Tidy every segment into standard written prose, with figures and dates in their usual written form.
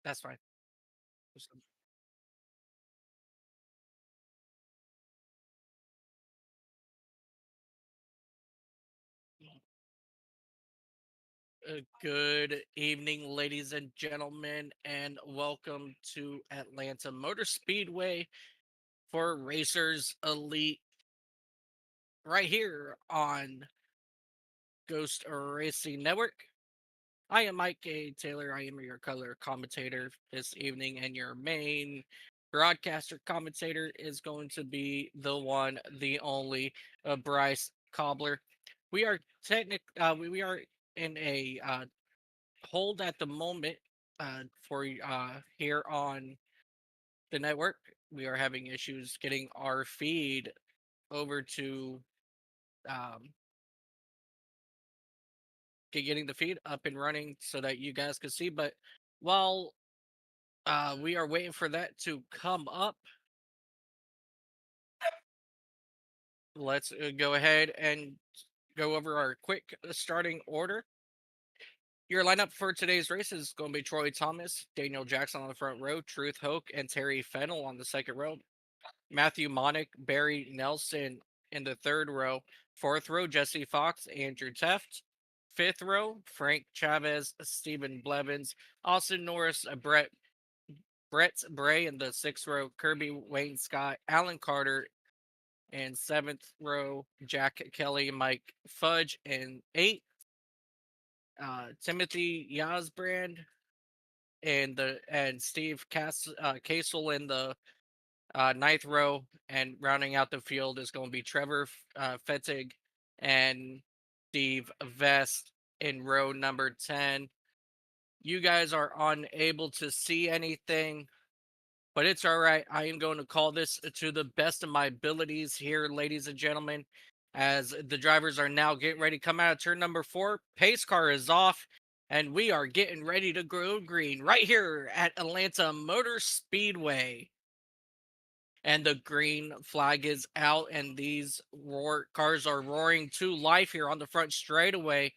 That's fine. Good evening, ladies and gentlemen, and welcome to Atlanta Motor Speedway for Racers Elite right here on Ghost Racing Network. I am Mike A. Taylor. I am your color commentator this evening, and your main broadcaster commentator is going to be the one, the only Bryce Cobbler. We are we are in a hold at the moment for here on the network. We are having issues getting our feed over to um, getting the feed up and running so that you guys can see. But while we are waiting for that to come up, let's go ahead and go over our quick starting order. Your lineup for today's race is going to be Troy Thomas, Daniel Jackson on the front row, Truth Hoke, and Terry Fennell on the second row. Matthew Monick, Barry Nelson in the third row. Fourth row, Jesse Fox, Andrew Teft. Fifth row, Frank Chavez, Stephen Blevins, Austin Norris, Brett Bray in the sixth row, Kirby Wayne Scott, Alan Carter, and seventh row, Jack Kelly, Mike Fudge, and eight, Timothy Yazbrand and Steve Casel in the ninth row, and rounding out the field is going to be Trevor Fettig and Steve Vest in row number 10. You guys are unable to see anything, but it's all right. I am going to call this to the best of my abilities here, ladies and gentlemen, as the drivers are now getting ready to come out of turn number 4. Pace car is off, and we are getting ready to go green right here at Atlanta Motor Speedway, and the green flag is out, and these cars are roaring to life here on the front straightaway,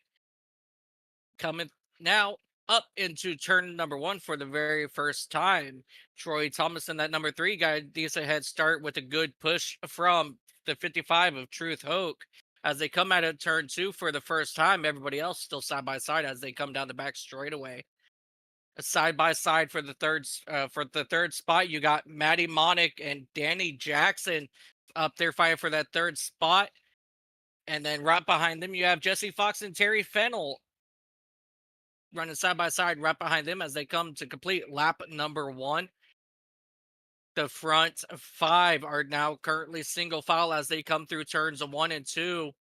coming now up into turn number 1 for the very first time. Troy Thomas in that number 3 got a decent head start with a good push from the 55 of Truth Hoke as they come out of turn 2 for the first time. Everybody else still side by side as they come down the back straightaway. Side by side for the third spot, you got Matty Monick and Danny Jackson up there fighting for that third spot, and then right behind them you have Jesse Fox and Terry Fennell running side by side right behind them as they come to complete lap number 1. The front 5 are now currently single file as they come through turns 1 and 2.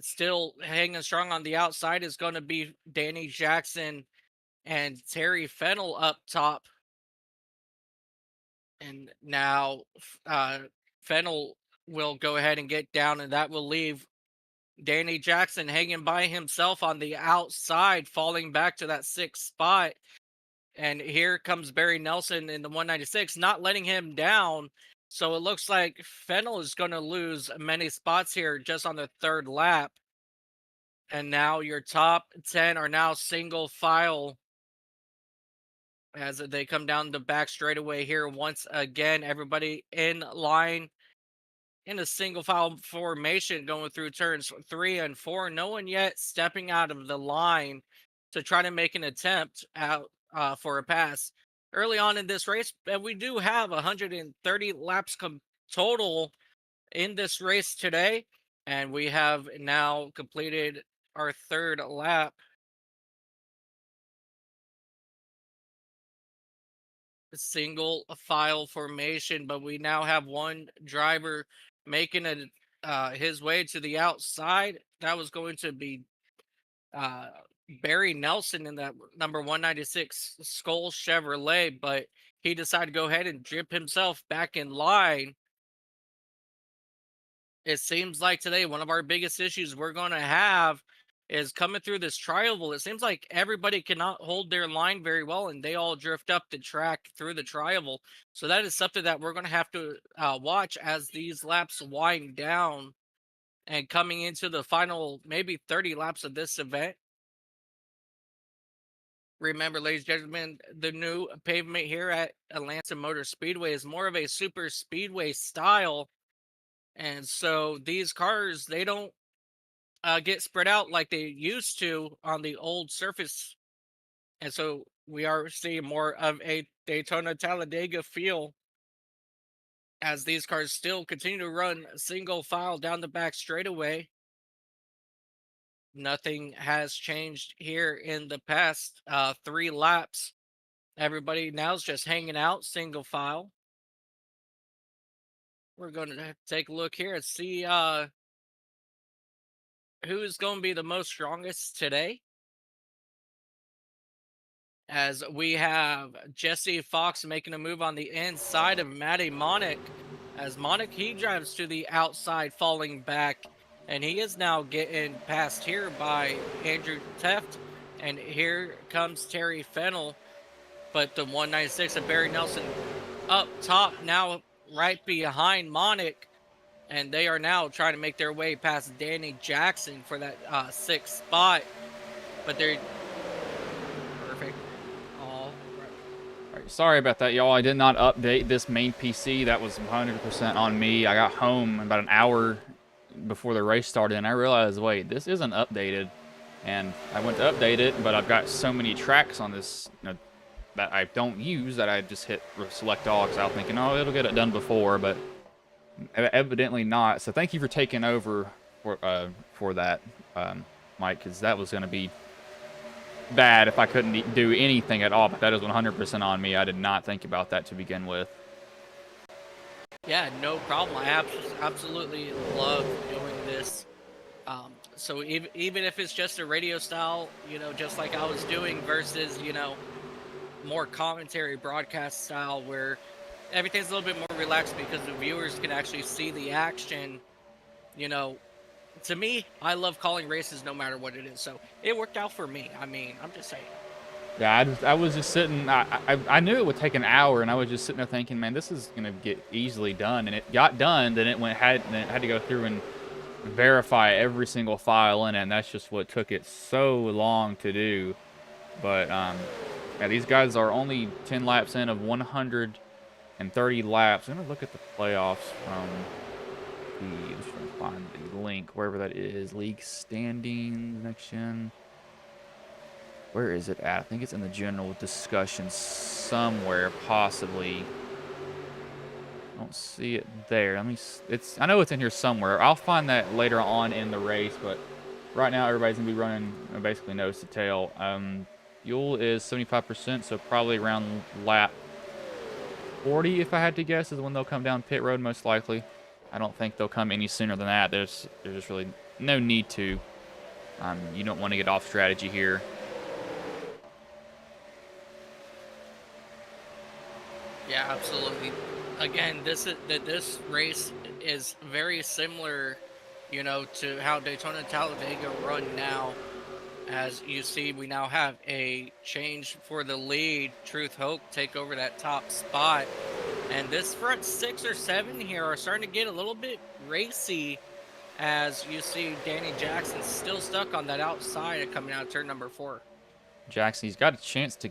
Still hanging strong on the outside is going to be Danny Jackson and Terry Fennell up top. And now Fennell will go ahead and get down, and that will leave Danny Jackson hanging by himself on the outside, falling back to that sixth spot. And here comes Barry Nelson in the 196, not letting him down. So it looks like Fennell is going to lose many spots here just on the third lap. And now your top 10 are now single file as they come down the back straightaway here once again. Everybody in line in a single file formation going through turns 3 and 4. No one yet stepping out of the line to try to make an attempt out for a pass. Early on in this race, and we do have 130 laps total in this race today, and we have now completed our third lap. Single file formation, but we now have one driver making his way to the outside. That was going to be uh, Barry Nelson in that number 196 Skull Chevrolet, but he decided to go ahead and drip himself back in line. It seems like today one of our biggest issues we're going to have is coming through this tri-oval. It seems like everybody cannot hold their line very well, and they all drift up the track through the tri-oval. So that is something that we're going to have to watch as these laps wind down and coming into the final maybe 30 laps of this event. Remember, ladies and gentlemen, the new pavement here at Atlanta Motor Speedway is more of a super speedway style. And so these cars, they don't get spread out like they used to on the old surface. And so we are seeing more of a Daytona Talladega feel as these cars still continue to run single file down the back straightaway. Nothing has changed here in the past 3 laps. Everybody now's just hanging out single file. We're going to take a look here and see who's going to be the most strongest today. As we have Jesse Fox making a move on the inside of Matty Monic. As Monic, he drives to the outside, falling back. And he is now getting passed here by Andrew Teft. And here comes Terry Fennell. But the 196 of Barry Nelson up top now right behind Monic. And they are now trying to make their way past Danny Jackson for that 6th spot. But they're perfect. All right. Sorry about that, y'all. I did not update this main PC. That was 100% on me. I got home about an hour before the race started, and I realized, wait, this isn't updated. And I went to update it, but I've got so many tracks on this that I don't use that I just hit select all because I was thinking, oh, it'll get it done before, but evidently not. So thank you for taking over for that, Mike, because that was going to be bad if I couldn't do anything at all. But that is 100% on me. I did not think about that to begin with. Yeah, no problem. I absolutely love doing this. So even if it's just a radio style, just like I was doing versus, more commentary broadcast style where everything's a little bit more relaxed because the viewers can actually see the action. To me, I love calling races no matter what it is. So it worked out for me. I mean, I'm just saying. Yeah, I was just sitting. I knew it would take an hour, and I was just sitting there thinking, man, this is gonna get easily done. And it got done. Then it had to go through and verify every single file in it, and that's just what took it so long to do. But yeah, these guys are only 10 laps in of 130 laps. I'm gonna look at the playoffs from I'm just trying to find the link wherever that is. League standings, next gen. Where is it at? I think it's in the general discussion somewhere, possibly. I don't see it there. I know it's in here somewhere. I'll find that later on in the race, but right now everybody's gonna be running basically nose to tail. Fuel is 75%, so probably around lap 40, if I had to guess, is when they'll come down pit road, most likely. I don't think they'll come any sooner than that. There's just really no need to. You don't want to get off strategy here. Yeah, absolutely. Again, this race is very similar, to how Daytona Talladega run now. As you see, we now have a change for the lead. Truth Hope take over that top spot. And this front 6 or 7 here are starting to get a little bit racy, as you see Danny Jackson still stuck on that outside and coming out of turn number 4. Jackson, he's got a chance to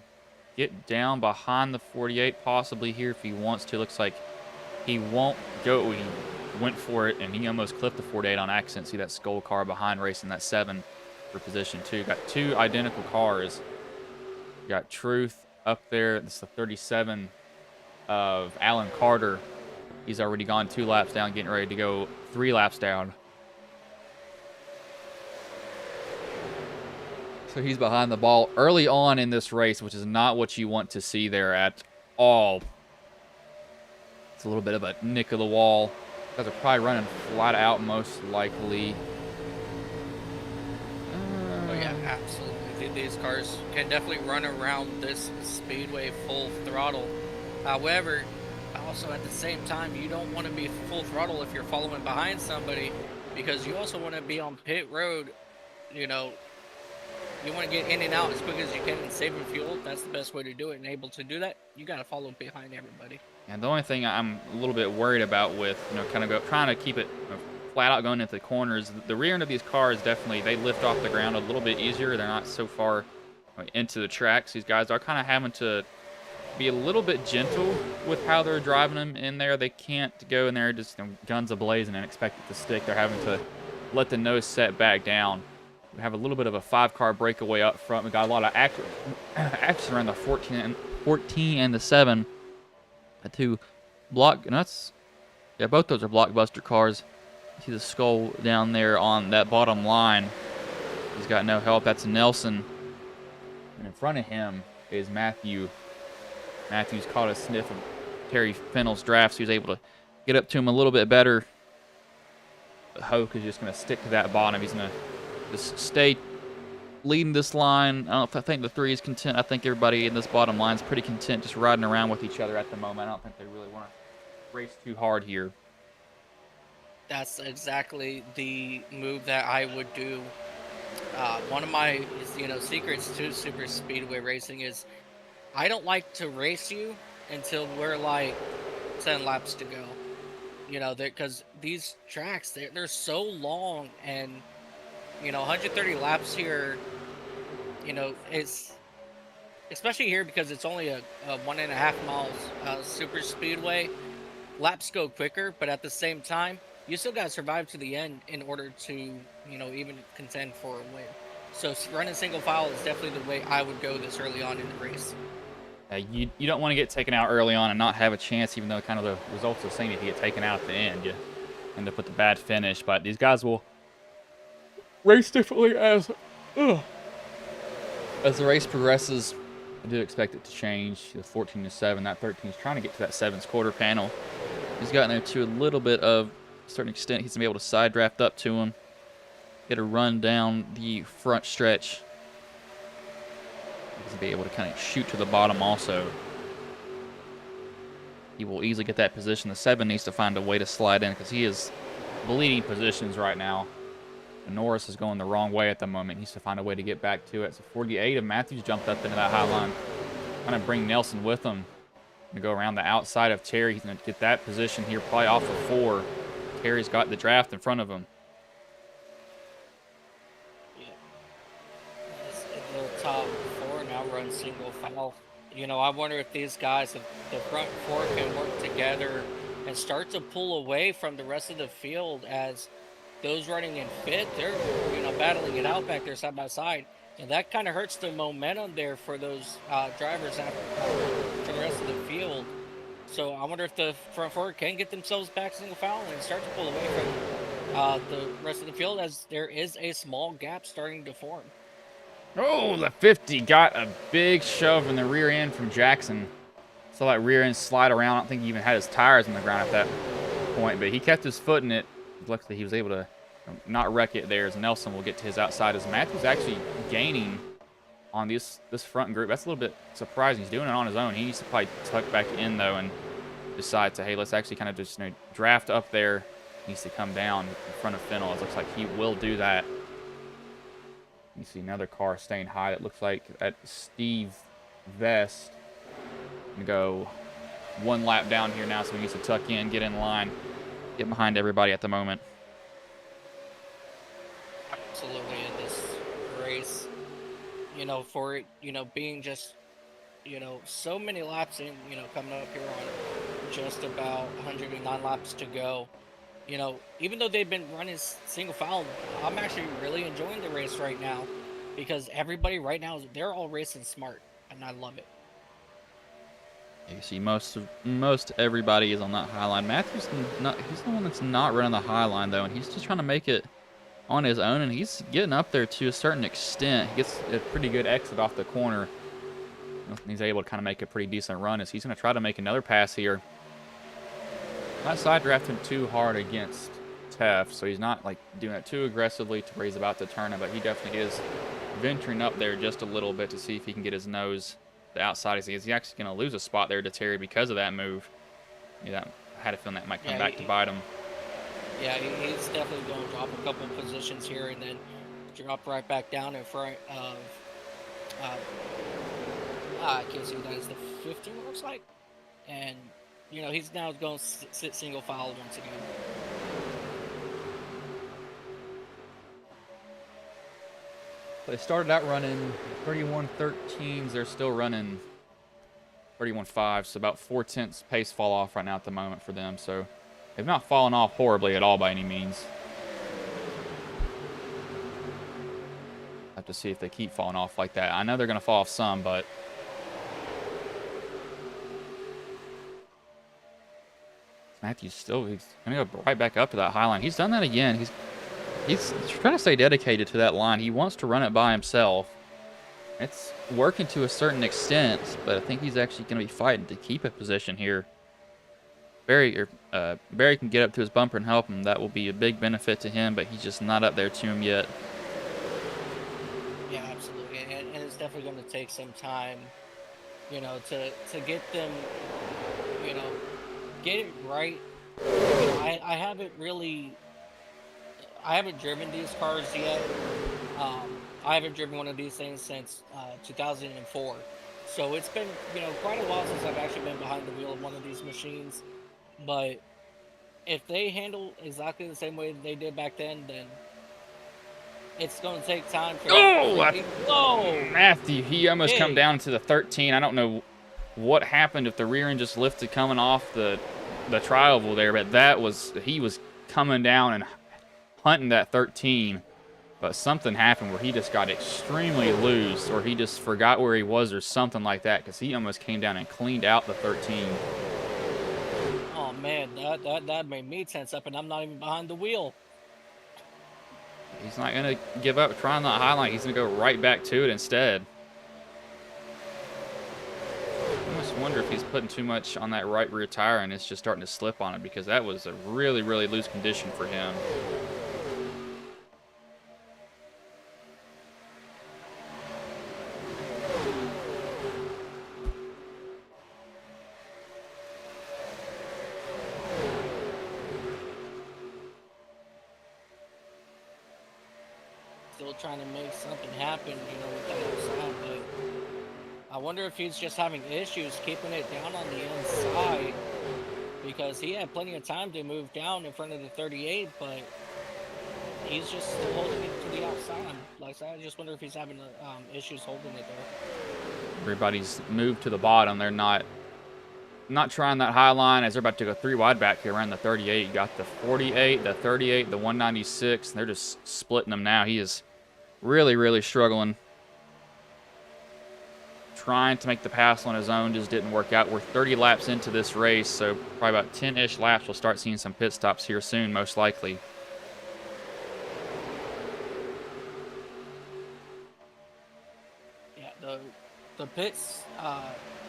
get down behind the 48 possibly here if he wants to. Looks like he won't go. He went for it, and he almost clipped the 48 on accident. See that skull car behind racing that 7 for position 2. Got 2 identical cars. Got Truth up there. This is the 37 of Alan Carter. He's already gone 2 laps down, getting ready to go 3 laps down. So he's behind the ball early on in this race, which is not what you want to see there at all. It's a little bit of a nick of the wall. Guys are probably running flat out, most likely. Oh yeah, absolutely. These cars can definitely run around this speedway full throttle. However, also at the same time, you don't want to be full throttle if you're following behind somebody, because you also want to be on pit road. You want to get in and out as quick as you can and saving fuel. That's the best way to do it. And able to do that, you got to follow behind everybody. And the only thing I'm a little bit worried about with, trying to keep it flat out going into the corners, the rear end of these cars definitely, they lift off the ground a little bit easier. They're not so far into the tracks. These guys are kind of having to be a little bit gentle with how they're driving them in there. They can't go in there just guns a-blazing and expect it to stick. They're having to let the nose set back down. We have a little bit of a 5-car breakaway up front. We got a lot of action around the 14 and the 7. The two nuts. Yeah, both those are blockbuster cars. You see the skull down there on that bottom line. He's got no help. That's Nelson. And in front of him is Matthew. Matthews caught a sniff of Terry Fennell's draft, so he was able to get up to him a little bit better. But Hoke is just going to stick to that bottom. He's going to just stay leading this line. I think the 3 is content. I think everybody in this bottom line is pretty content just riding around with each other at the moment. I don't think they really want to race too hard here. That's exactly the move that I would do. One of my, secrets to super speedway racing is I don't like to race you until we're like 10 laps to go. Because these tracks, they're so long, and 130 laps here, it's especially here because it's only a 1.5 miles super speedway. Laps go quicker, but at the same time, you still got to survive to the end in order to, even contend for a win. So running single file is definitely the way I would go this early on in the race. You don't want to get taken out early on and not have a chance, even though kind of the results are saying if you get taken out at the end, you end up with a bad finish. But these guys will race differently as the race progresses. I do expect it to change. The 14 to 7, that 13 is trying to get to that 7's quarter panel. He's gotten there to a little bit of a certain extent. He's gonna be able to side draft up to him, get a run down the front stretch. He's gonna be able to kind of shoot to the bottom also. He will easily get that position. The 7 needs to find a way to slide in because he is bleeding positions right now. And Norris is going the wrong way at the moment. He needs to find a way to get back to it. So 48 of Matthews jumped up into that high line. Trying to bring Nelson with him. Going to go around the outside of Terry. He's going to get that position here probably off of 4. Terry's got the draft in front of him. Yeah. The top 4 now run single file. I wonder if these guys, if the front 4 can work together and start to pull away from the rest of the field as those running in 5th, they're battling it out back there side by side, and that kind of hurts the momentum there for those drivers for the rest of the field. So I wonder if the front 4 can get themselves back single file and start to pull away from the rest of the field, as there is a small gap starting to form. Oh, the 50 got a big shove in the rear end from Jackson. Saw that rear end slide around. I don't think he even had his tires on the ground at that point, but he kept his foot in it. Luckily, he was able to not wreck it there, as Nelson will get to his outside, as Matthews actually gaining on this front group. That's a little bit surprising. He's doing it on his own. He needs to probably tuck back in, though, and decide to, hey, let's actually kind of just draft up there. He needs to come down in front of Fennell. It looks like he will do that. You see another car staying high. It looks like at Steve Vest. Gonna go 1 lap down here now, so he needs to tuck in, get in line, get behind everybody at the moment. Absolutely, in this race, for it, being just, so many laps in, coming up here on just about 109 laps to go. Even though they've been running single file, I'm actually really enjoying the race right now, because everybody right now, they're all racing smart, and I love it. You see most everybody is on that high line. Matthews, he's the one that's not running the high line, though, and he's just trying to make it on his own, and he's getting up there to a certain extent. He gets a pretty good exit off the corner. He's able to kind of make a pretty decent run, as he's going to try to make another pass here. Not side drafting too hard against Teff, so he's not like doing it too aggressively to where he's about to turn it, but he definitely is venturing up there just a little bit to see if he can get his nose the outside. He's actually going to lose a spot there to Terry because of that move. Yeah, I had a feeling that might come back to bite him. Yeah, he's definitely going to drop a couple positions here and then drop right back down in front of, I can't see what that is, the 15 looks like. And, he's now going to sit single file once again. They started out running 31.13s. They're still running 31.5, so about 4/10 pace fall off right now at the moment for them. So they've not fallen off horribly at all by any means. Have to see if they keep falling off like that. I know they're going to fall off some, but Matthew's still, he's going to go right back up to that high line. He's done that again. He's trying to stay dedicated to that line. He wants to run it by himself. It's working to a certain extent, but I think he's actually going to be fighting to keep a position here. Barry can get up to his bumper and help him. That will be a big benefit to him, but he's just not up there to him yet. Yeah, absolutely, and it's definitely going to take some time, you know, to get them, you know, get it right. You know, I haven't driven these cars yet. I haven't driven one of these things since 2004. So it's been, you know, quite a while since I've actually been behind the wheel of one of these machines. But if they handle exactly the same way that they did back then it's going to take time for them. Oh, Matthew, he almost come Big. down to the 13. I don't know what happened if the rear end just lifted coming off the tri-oval there, but he was coming down and hunting that 13. But something happened where he just got extremely loose, or he just forgot where he was or something like that, because he almost came down and cleaned out the 13. Oh man, that made me tense up, and I'm not even behind the wheel. He's not going to give up trying that high line. He's going to go right back to it instead. I almost wonder if he's putting too much on that right rear tire and it's just starting to slip on it, because that was a really, really loose condition for him. Still trying to make something happen, you know, with that outside, but I wonder if he's just having issues keeping it down on the inside, because he had plenty of time to move down in front of the 38, but he's just still holding it to the outside. Like, so I just wonder if he's having issues holding it there. Everybody's moved to the bottom. They're not trying that high line as they're about to go 3 wide back here around the 38. You got the 48, the 38, the 196. And they're just splitting them now. He is really, really struggling. Trying to make the pass on his own just didn't work out. We're 30 laps into this race, so probably about 10-ish laps. We'll start seeing some pit stops here soon, most likely. Yeah, the pits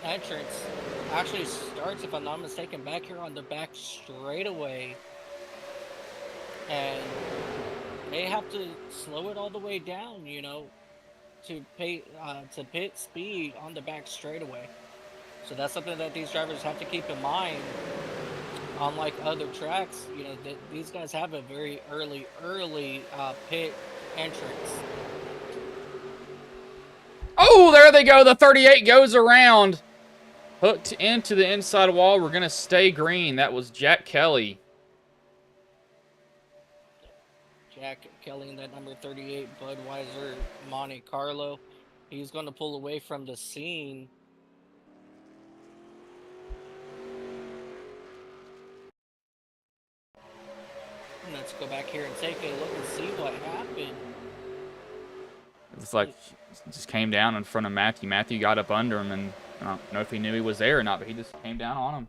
entrance actually starts, if I'm not mistaken, back here on the back straightaway, and they have to slow it all the way down, you know, to pit speed on the back straightaway. So that's something that these drivers have to keep in mind. Unlike other tracks, you know, these guys have a very early pit entrance. Oh, there they go. The 38 goes around. Hooked into the inside wall. We're going to stay green. That was Jack Kelly. Jack Kelly in that number 38 Budweiser Monte Carlo. He's going to pull away from the scene. Let's go back here and take a look and see what happened. It's like just came down in front of Matthew. Matthew got up under him, and I don't know if he knew he was there or not, but he just came down on him.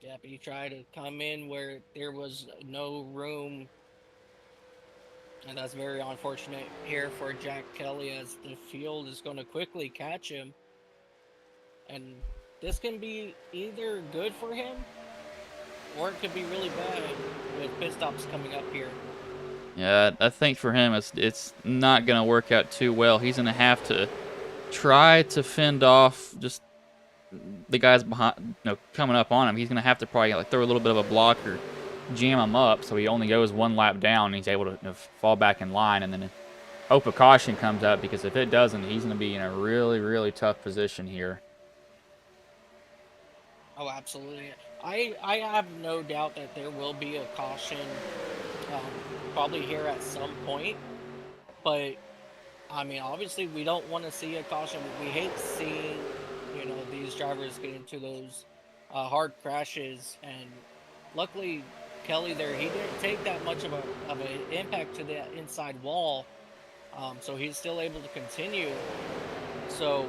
Yeah, but he tried to come in where there was no room. And that's very unfortunate here for Jack Kelly, as the field is going to quickly catch him. And this can be either good for him, or it could be really bad with pit stops coming up here. Yeah, I think for him it's not going to work out too well. He's going to have to try to fend off just the guys behind, you know, coming up on him. He's going to have to probably like throw a little bit of a block or jam him up so he only goes 1 lap down and he's able to, you know, fall back in line, and then hope a caution comes up, because if it doesn't, he's going to be in a really, really tough position here. Oh, absolutely. I have no doubt that there will be a caution probably here at some point, but I mean, obviously, we don't want to see a caution. We hate seeing, these drivers get into those hard crashes. And luckily, Kelly there, he didn't take that much of an impact to the inside wall, so he's still able to continue. So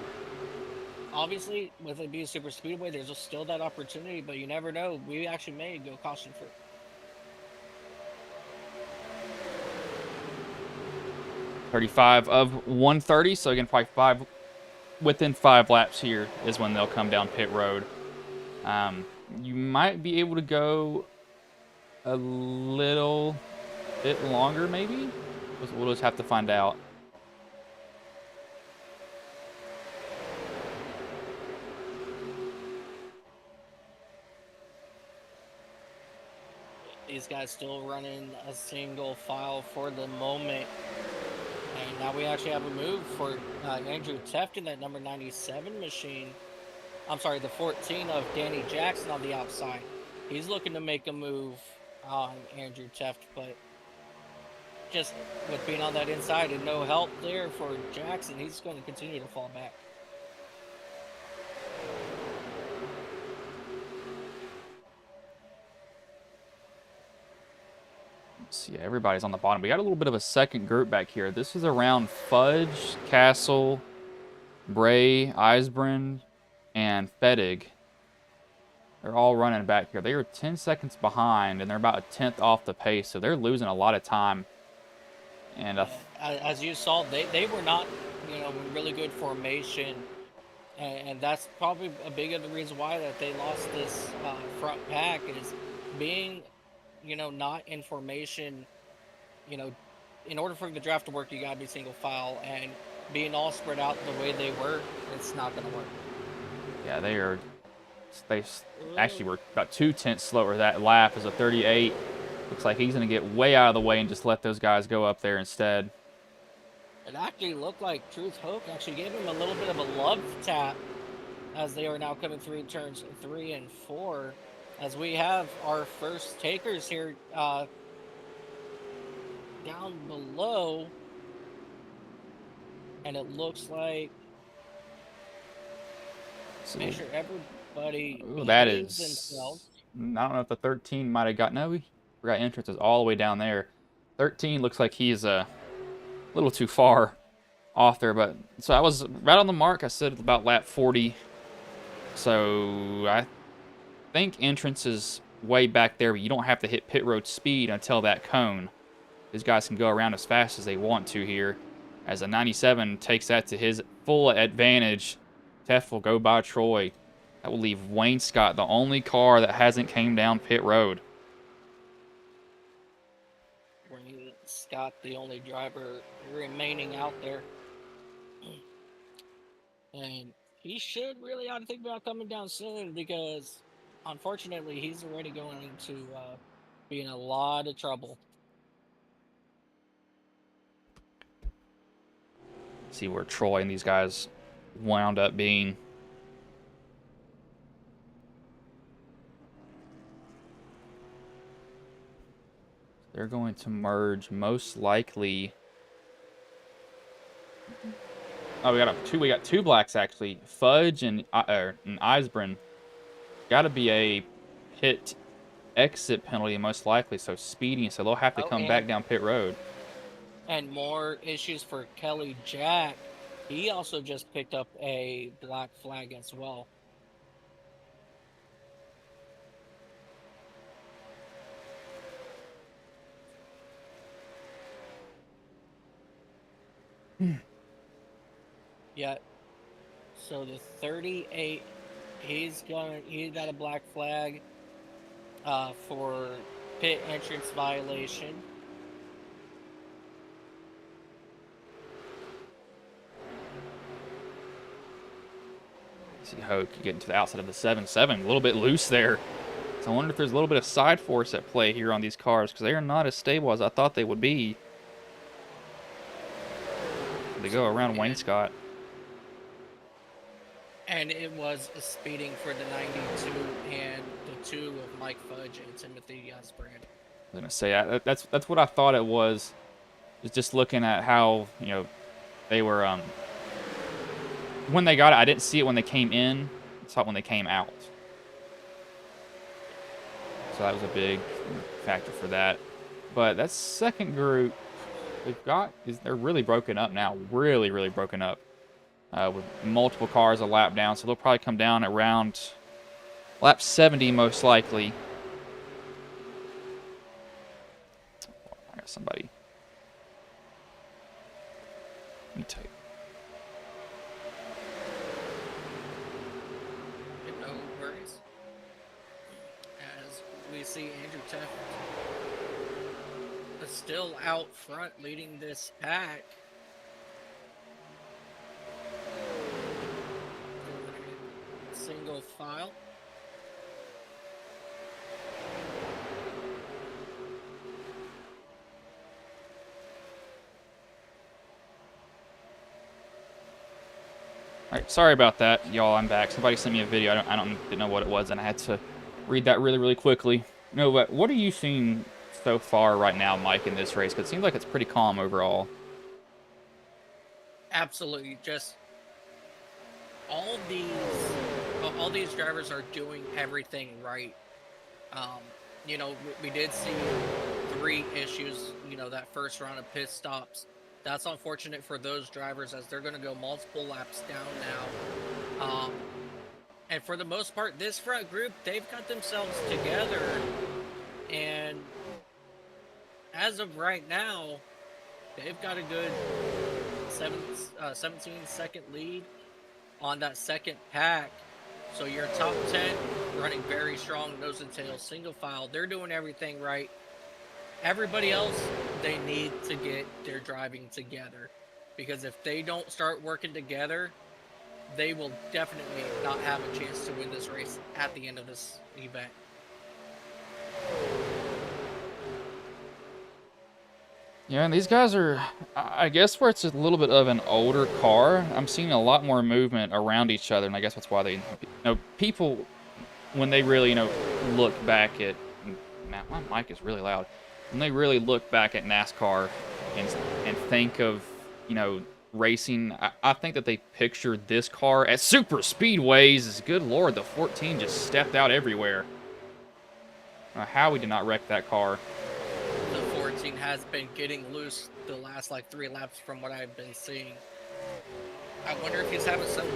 obviously, with it being super speedway, there's still that opportunity, but you never know. We actually may go caution free. 35 of 130. So again, probably within 5 laps here is when they'll come down pit road. You might be able to go a little bit longer, maybe. We'll just have to find out. These guys still running a single file for the moment. And now we actually have a move for Andrew Teft in that number 97 machine. I'm sorry, the 14 of Danny Jackson on the outside. He's looking to make a move on Andrew Teft, but just with being on that inside and no help there for Jackson, he's going to continue to fall back. See, everybody's on the bottom. We got a little bit of a second group back here. This is around Fudge, Castle, Bray, Eisbrand, and Fettig. They're all running back here. They are 10 seconds behind, and they're about a tenth off the pace, so they're losing a lot of time. And as you saw, they were not, in really good formation, and that's probably a big of the reason why that they lost this front pack is being, not in formation. In order for the draft to work, you gotta be single file, and being all spread out the way they were, it's not gonna work. Yeah, they actually were about 2/10 slower that lap as a 38. Looks like he's going to get way out of the way and just let those guys go up there instead. It actually looked like Truth Hoke actually gave him a little bit of a love tap as they are now coming through turns 3 and 4. As we have our first takers here down below. And it looks like, make sure everybody behaves themselves. I don't know if the 13 might have got, no, we forgot entrance is all the way down there. 13 looks like he's a little too far off there, but so I was right on the mark. I said about lap 40. So I think entrance is way back there, but you don't have to hit pit road speed until that cone. These guys can go around as fast as they want to here. As a 97 takes that to his full advantage, Teft will go by Troy. That will leave Wayne Scott, the only car that hasn't came down pit road. Wayne Scott, the only driver remaining out there. And he should really ought to think about coming down soon because, unfortunately, he's already going to be in a lot of trouble. See where Troy and these guys wound up being. They're going to merge most likely. Oh, we got two blacks actually. Fudge and Eisbrand. Got to be a pit exit penalty most likely, so speeding, so they'll have to come back down pit road. And more issues for Kelly Jack. He also just picked up a black flag as well. Yeah. So the 38, he got a black flag for pit entrance violation. See Hoke getting to the outside of the 7-7, a little bit loose there. So I wonder if there's a little bit of side force at play here on these cars because they are not as stable as I thought they would be. They go around Wayne Scott. And it was a speeding for the 92 and the 2 of Mike Fudge and Timothy Eisbrand. I was gonna say that's what I thought it was. Just looking at how They were when they got it, I didn't see it when they came in. I saw it when they came out. So that was a big factor for that. But that second group they're really broken up now. Really, really broken up. With multiple cars a lap down. So they'll probably come down around lap 70 most likely. I got somebody. Let me tell you. No worries. As we see Andrew Teff is still out front leading this pack. Single file. All right, sorry about that, y'all. I'm back. Somebody sent me a video. Didn't know what it was, and I had to read that really, really quickly. No, but what are you seeing so far right now, Mike, in this race? Because it seems like it's pretty calm overall. Absolutely, just all these drivers are doing everything right. You know, we did see 3 issues. You know, that first round of pit stops. That's unfortunate for those drivers as they're going to go multiple laps down now. And for the most part, this front group, they've got themselves together. And as of right now, they've got a good 17-second lead on that second pack. So your top 10 running very strong, nose and tail, single file. They're doing everything right. Everybody else, they need to get their driving together, because if they don't start working together, they will definitely not have a chance to win this race at the end of this event. Yeah, and these guys are, I guess, where it's a little bit of an older car, I'm seeing a lot more movement around each other, and I guess that's why people, when they really, look back at, man, my mic is really loud. When they really look back at NASCAR and think of, racing, I think that they picture this car at super speedways. Good Lord, the 14 just stepped out everywhere. I don't know how we did not wreck that car. The 14 has been getting loose the last, 3 laps from what I've been seeing. I wonder if he's having some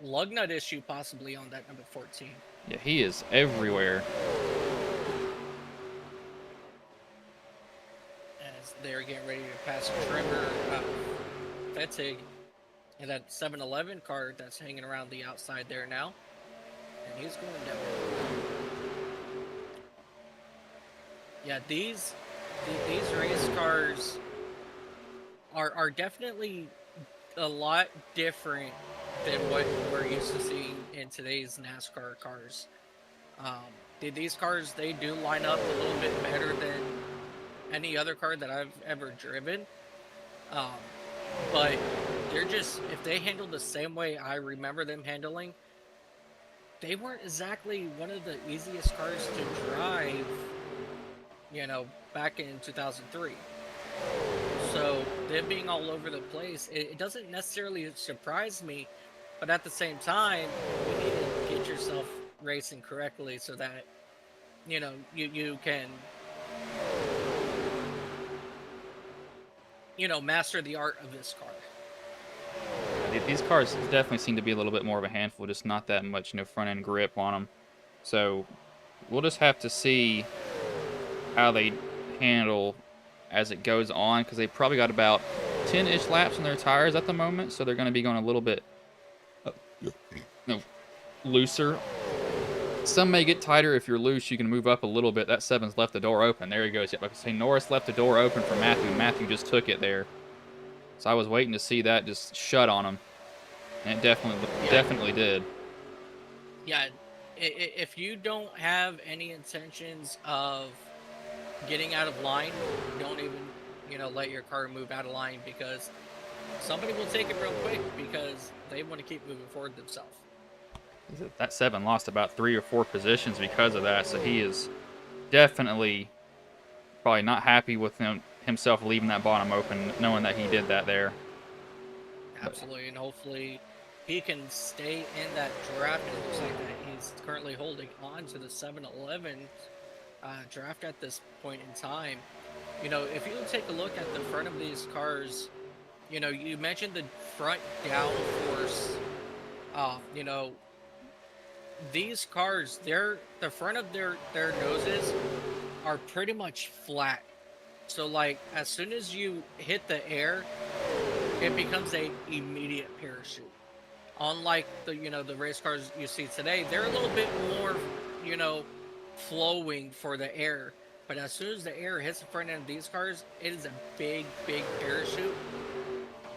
lug nut issue possibly on that number 14. Yeah, he is everywhere. They're getting ready to pass Trevor Fettig and that 7-Eleven car that's hanging around the outside there now. And he's going down. Yeah, these race cars are definitely a lot different than what we're used to seeing in today's NASCAR cars. These cars, they do line up a little bit better than any other car that I've ever driven, but they're just, if they handle the same way I remember them handling, they weren't exactly one of the easiest cars to drive, back in 2003. So them being all over the place, it doesn't necessarily surprise me, but at the same time, you need to get yourself racing correctly so that you can master the art of this car. These cars definitely seem to be a little bit more of a handful, just not that much, front end grip on them. So we'll just have to see how they handle as it goes on, because they probably got about 10-ish laps on their tires at the moment, so they're going to be going a little bit looser. Some may get tighter. If you're loose, you can move up a little bit. That 7's left the door open. There he goes. Yep, like I say, Norris left the door open for Matthew. Matthew just took it there. So I was waiting to see that just shut on him. And it definitely did. Yeah, if you don't have any intentions of getting out of line, don't even, let your car move out of line, because somebody will take it real quick because they want to keep moving forward themselves. That 7 lost about 3 or 4 positions because of that, so he is definitely probably not happy with himself leaving that bottom open, knowing that he did that there. But Absolutely, and hopefully he can stay in that draft. And it looks like that he's currently holding on to the 7-Eleven draft at this point in time. If you take a look at the front of these cars, you mentioned the front downforce. Uh, you know, these cars, the front of their noses are pretty much flat. So like as soon as you hit the air, it becomes a immediate parachute. Unlike the race cars you see today, they're a little bit more you know flowing for the air. But as soon as the air hits the front end of these cars, it is a big parachute,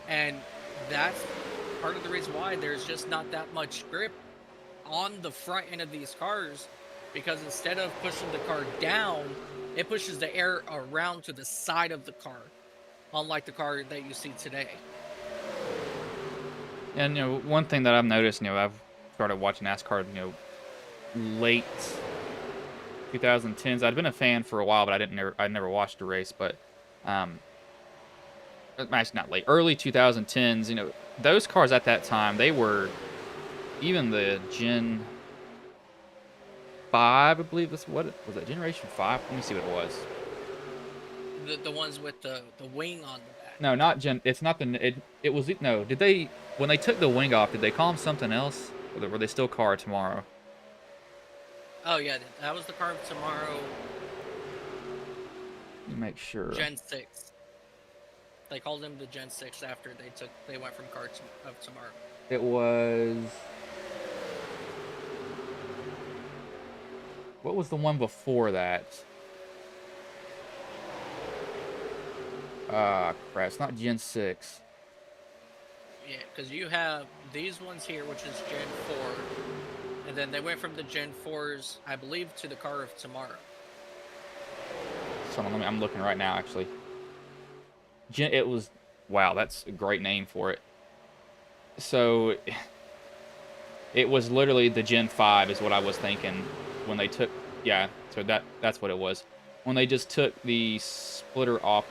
and that's part of the reason why there's just not that much grip on the front end of these cars, because instead of pushing the car down, it pushes the air around to the side of the car, unlike the car that you see today. and one thing that I've noticed, I've started watching NASCAR, late 2010s. I'd been a fan for a while, but I never watched a race. But um, actually not late, early 2010s. Those cars at that time, they were even the Gen 5, I believe this what was that Generation 5? Let me see what it was. The ones with the wing on the back. No, not Gen. It's not the. It was no. Did they when they took the wing off? Did they call them something else? Or were they still Car Tomorrow? Oh yeah, that was the car of tomorrow. Let me make sure. Gen 6. They called him the Gen 6 after they went from car of tomorrow. It was. What was the one before that? Crap. It's not Gen 6. Yeah, because you have these ones here, which is Gen 4, and then they went from the Gen 4s, I believe, to the car of tomorrow. Hold on, I'm looking right now, actually. It was. Wow, that's a great name for it. So, it was literally the Gen 5 is what I was thinking when they took. Yeah, so that's what it was. When they just took the splitter off.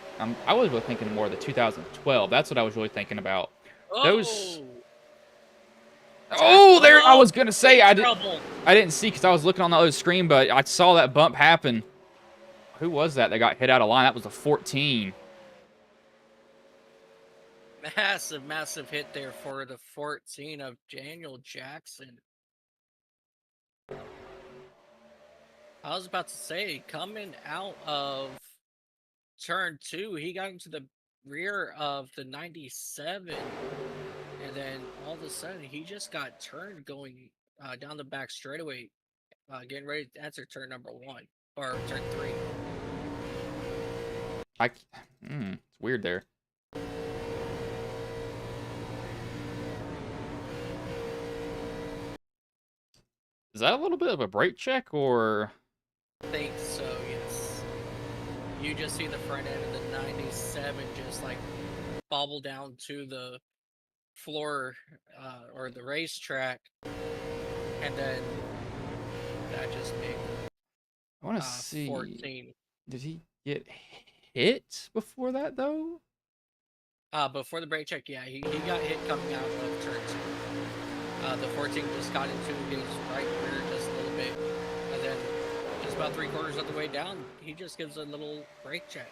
I was really thinking more of the 2012. That's what I was really thinking about. Those. Oh! Oh, there! I was gonna say Big I trouble. didn't see because I was looking on the other screen, but I saw that bump happen. Who was that got hit out of line? That was a 14. Massive hit there for the 14 of Daniel Jackson. I was about to say, coming out of turn 2, he got into the rear of the 97, and then all of a sudden he just got turned going down the back straightaway, getting ready to enter turn number 1 or turn 3. It's weird there. Is that a little bit of a brake check, or? I think so, yes. You just see the front end of the 97 just like bobble down to the floor or the racetrack, and then that just made I want to see. 14. Did he get hit before that, though? Before the brake check, yeah, he got hit coming out of turn 2. The 14 just got into his right rear just a little bit, and then just about 3/4 of the way down, he just gives a little brake check.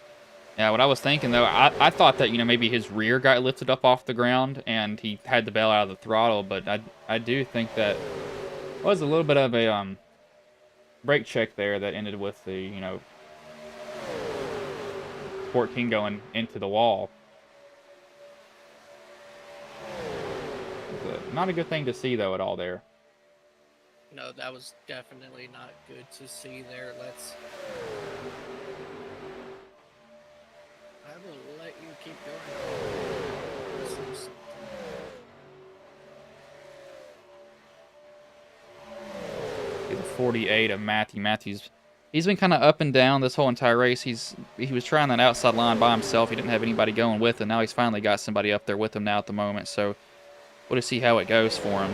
Yeah, what I was thinking, though, I thought that, maybe his rear got lifted up off the ground and he had the bell out of the throttle, but I do think that was a little bit of a brake check there that ended with the, 14 going into the wall. Not a good thing to see, though, at all there. No, that was definitely not good to see there. I will let you keep going. The 48 of Matthews. He's been kind of up and down this whole entire race. He was trying that outside line by himself. He didn't have anybody going with him. Now he's finally got somebody up there with him now at the moment. So we'll just see how it goes for him.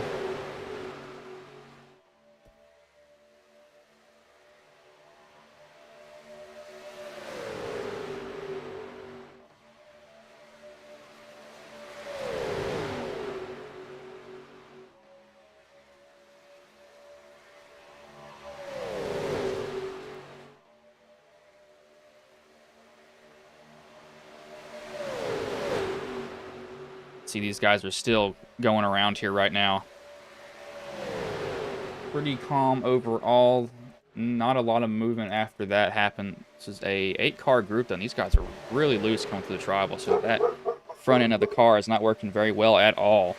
see these guys are still going around here right now. Pretty calm overall. Not a lot of movement after that happened. This is a 8-car group, and these guys are really loose coming through the tribal, so that front end of the car is not working very well at all.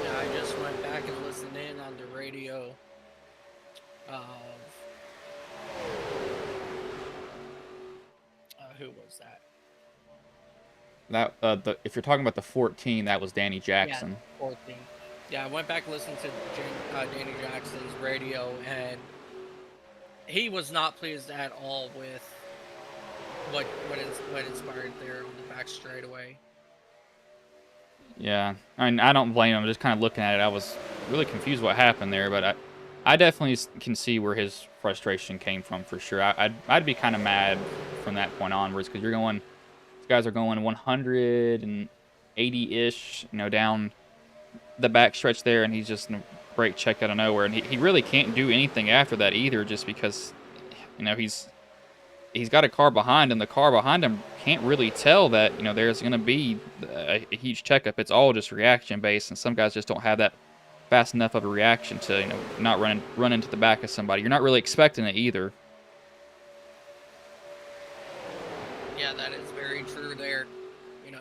Yeah, I just went back and listened in on the radio of who was that? That if you're talking about the 14, that was Danny Yeah, Jackson. 14. Yeah, I went back and listened to Danny Jackson's radio, and he was not pleased at all with what inspired there on the back straightaway. Yeah, I mean, I don't blame him. Just kind of looking at it, I was really confused what happened there, but I definitely can see where his frustration came from for sure. I'd be kind of mad from that point onwards because these guys are going 180-ish, down the back stretch there, and he's just in a brake check out of nowhere, and he really can't do anything after that either, just because, he's got a car behind him. The car behind him can't really tell that, there's going to be a huge checkup. It's all just reaction based, and some guys just don't have that fast enough of a reaction to, not run into the back of somebody. You're not really expecting it either. Yeah, that is very true there.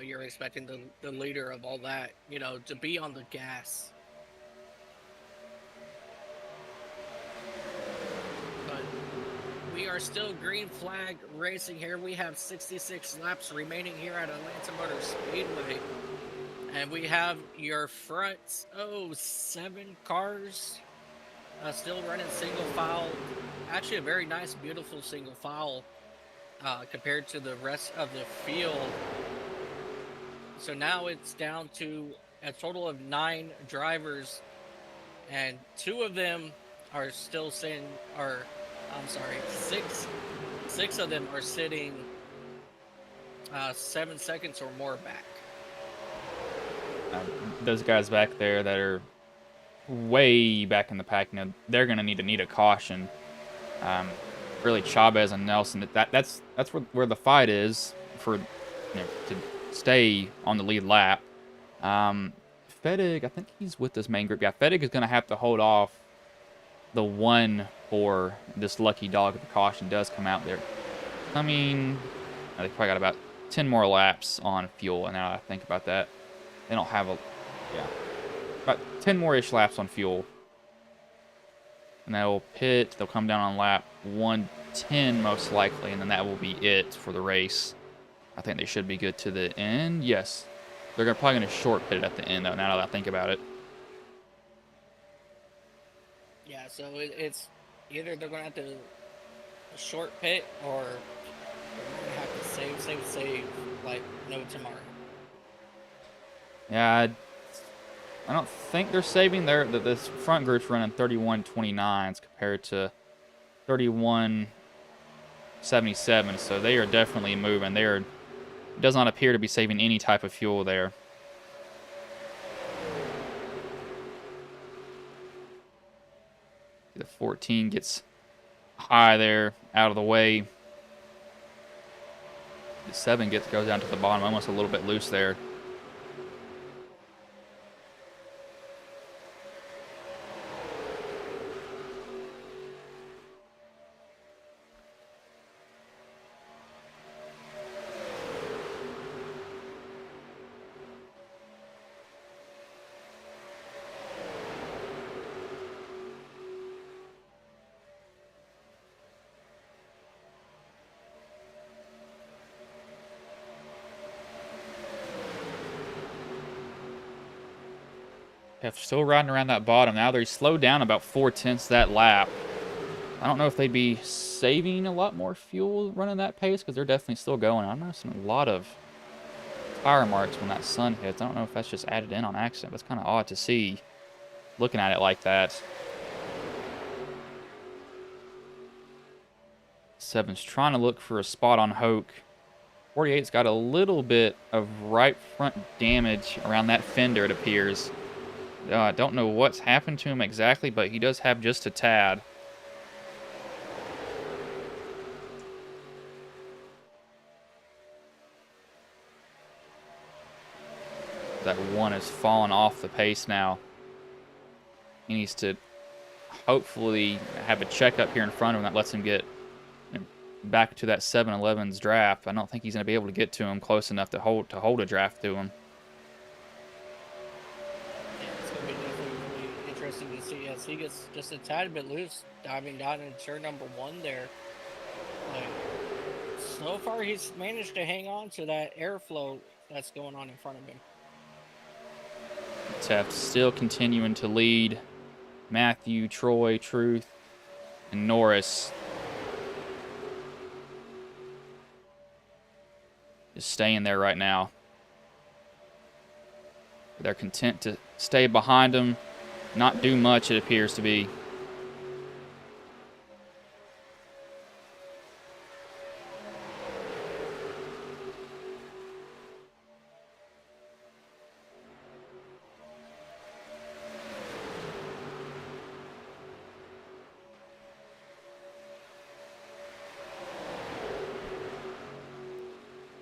You're expecting the leader of all that, to be on the gas. But we are still green flag racing here. We have 66 laps remaining here at Atlanta Motor Speedway. And we have your front, 7 cars still running single file. Actually, a very nice, beautiful single file compared to the rest of the field. So now it's down to a total of 9 drivers, and 2 of them are still sitting, six of them are sitting 7 seconds or more back. Those guys back there that are way back in the pack, they're going to need a caution. Really, Chavez and Nelson, that's where the fight is for to stay on the lead lap. Fettig, I think he's with this main group. Yeah, Fettig is going to have to hold off the one for this lucky dog if the caution does come out there. I mean, they probably got about 10 more laps on fuel, and now I think about that. They don't have about 10 more-ish laps on fuel. And they'll pit, they'll come down on lap 110 most likely, and then that will be it for the race. I think they should be good to the end. Yes. They're probably going to short pit it at the end, though, now that I think about it. Yeah, so it's either they're going to have to short pit or they're going to have to save like no tomorrow. Yeah, I don't think they're saving. This front group's running 31.29s compared to 31.77, so they are definitely moving. It does not appear to be saving any type of fuel there. The 14 gets high there, out of the way. The 7 goes down to the bottom, almost a little bit loose there. They're still riding around that bottom. Now they slowed down about 4/10 that lap. I don't know if they'd be saving a lot more fuel running that pace because they're definitely still going. I'm noticing a lot of tire marks when that sun hits. I don't know if that's just added in on accident. That's kind of odd to see looking at it like that. 7's trying to look for a spot on Hoke. 48's got a little bit of right front damage around that fender, it appears. Don't know what's happened to him exactly, but he does have just a tad. That one has fallen off the pace now. He needs to hopefully have a checkup here in front of him that lets him get back to that 7-11's draft. I don't think he's going to be able to get to him close enough to hold a draft to him. Yeah, it's going to be definitely really interesting to see as he gets just a tad bit loose, diving down in turn number 1 there. Like, so far, he's managed to hang on to that airflow that's going on in front of him. Teft still continuing to lead. Matthew, Troy, Truth, and Norris is staying there right now. They're content to stay behind him, not do much, it appears to be.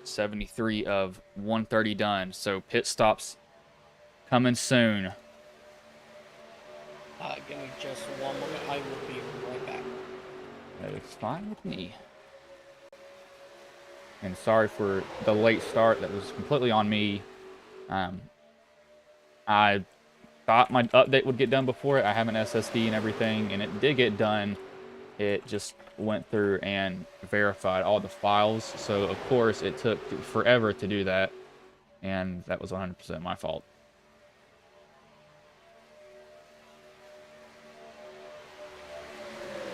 .73 of 130 done, so pit stops coming soon. Give me just one moment. I will be right back. It's fine with me. And sorry for the late start. That was completely on me. I thought my update would get done before it. I have an SSD and everything, and it did get done. It just went through and verified all the files. So, of course, it took forever to do that. And that was 100% my fault.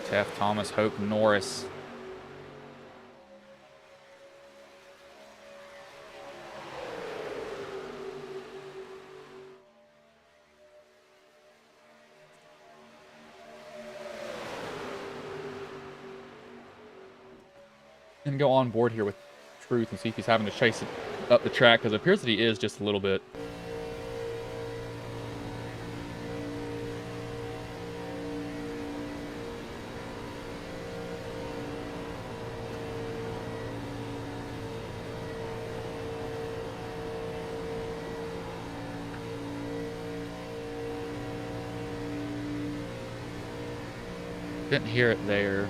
Teft, Thomas, Hope, Norris. And go on board here with Truth and see if he's having to chase it up the track, because it appears that he is just a little bit. Didn't hear it there.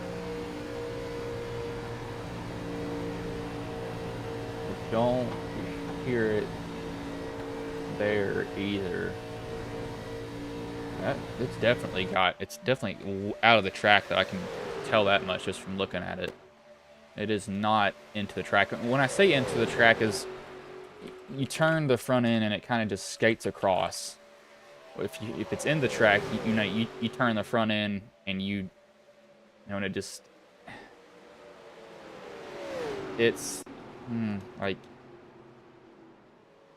Don't hear it there either. It's definitely out of the track, that I can tell that much just from looking at it. It is not into the track. When I say into the track, is you turn the front end and it kind of just skates across. If it's in the track, you turn the front end and and it just, it's like,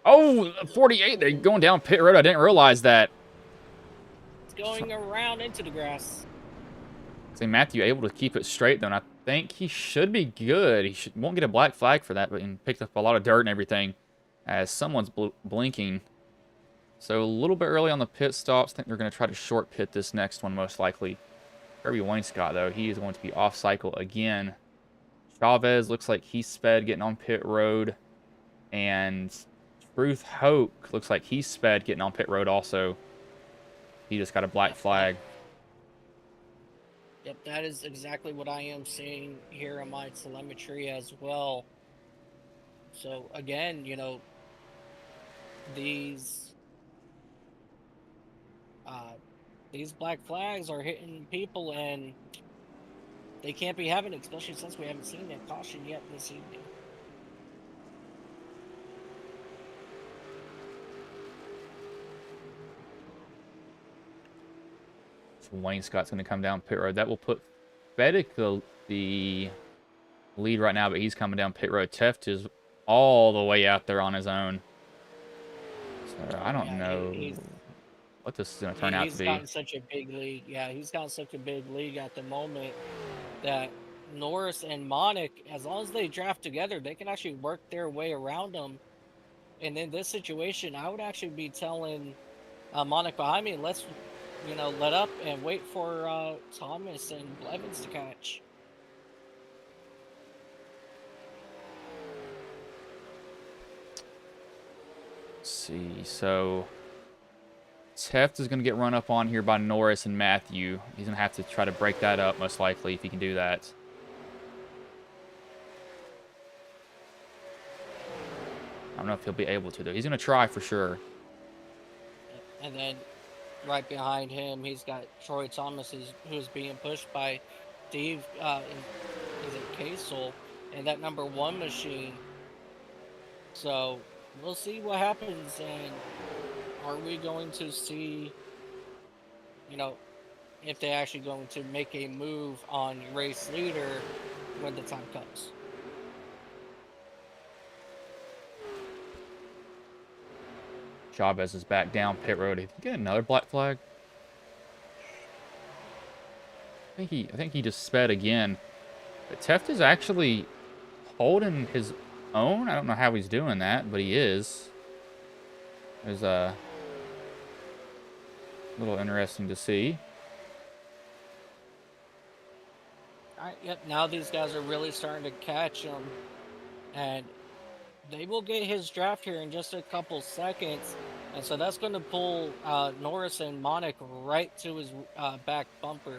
oh, 48, they're going down pit road. I didn't realize that. It's going around into the grass. See, Matthew able to keep it straight, though, and I think he should be good. He won't get a black flag for that, but he picked up a lot of dirt and everything as someone's blinking. So a little bit early on the pit stops. I think they're going to try to short pit this next one, most likely. Kirby Wainscott, though, he is going to be off cycle again. Chavez looks like he's sped getting on pit road. And Truth Hoke looks like he's sped getting on pit road also. He just got a black flag. Yep, that is exactly what I am seeing here on my telemetry as well. So again, these black flags are hitting people, and they can't be having it, especially since we haven't seen that caution yet this evening. So Wainscott's going to come down pit road. That will put Fedek the lead right now, but he's coming down pit road. Teft is all the way out there on his own. So I don't know what this is going to turn out to be. He's gotten such a big lead. Yeah, he's got such a big lead at the moment that Norris and Monic, as long as they draft together, they can actually work their way around him. And in this situation, I would actually be telling Monic behind me. Let's, let up and wait for Thomas and Blevins to catch. Let's see. So Teft is going to get run up on here by Norris and Matthew. He's going to have to try to break that up, most likely, if he can do that. I don't know if he'll be able to, though. He's going to try for sure. And then right behind him, he's got Troy Thomas, who's being pushed by Steve, is it Kasel, and that number 1 machine. So we'll see what happens, and are we going to see, if they're actually going to make a move on race leader when the time comes. Chavez is back down pit road. Did he get another black flag? I think he just sped again. But Teft is actually holding his own. I don't know how he's doing that, but he is. There's a little interesting to see. All right, yep, now these guys are really starting to catch him, and they will get his draft here in just a couple seconds. And so that's going to pull Norris and Monic right to his back bumper.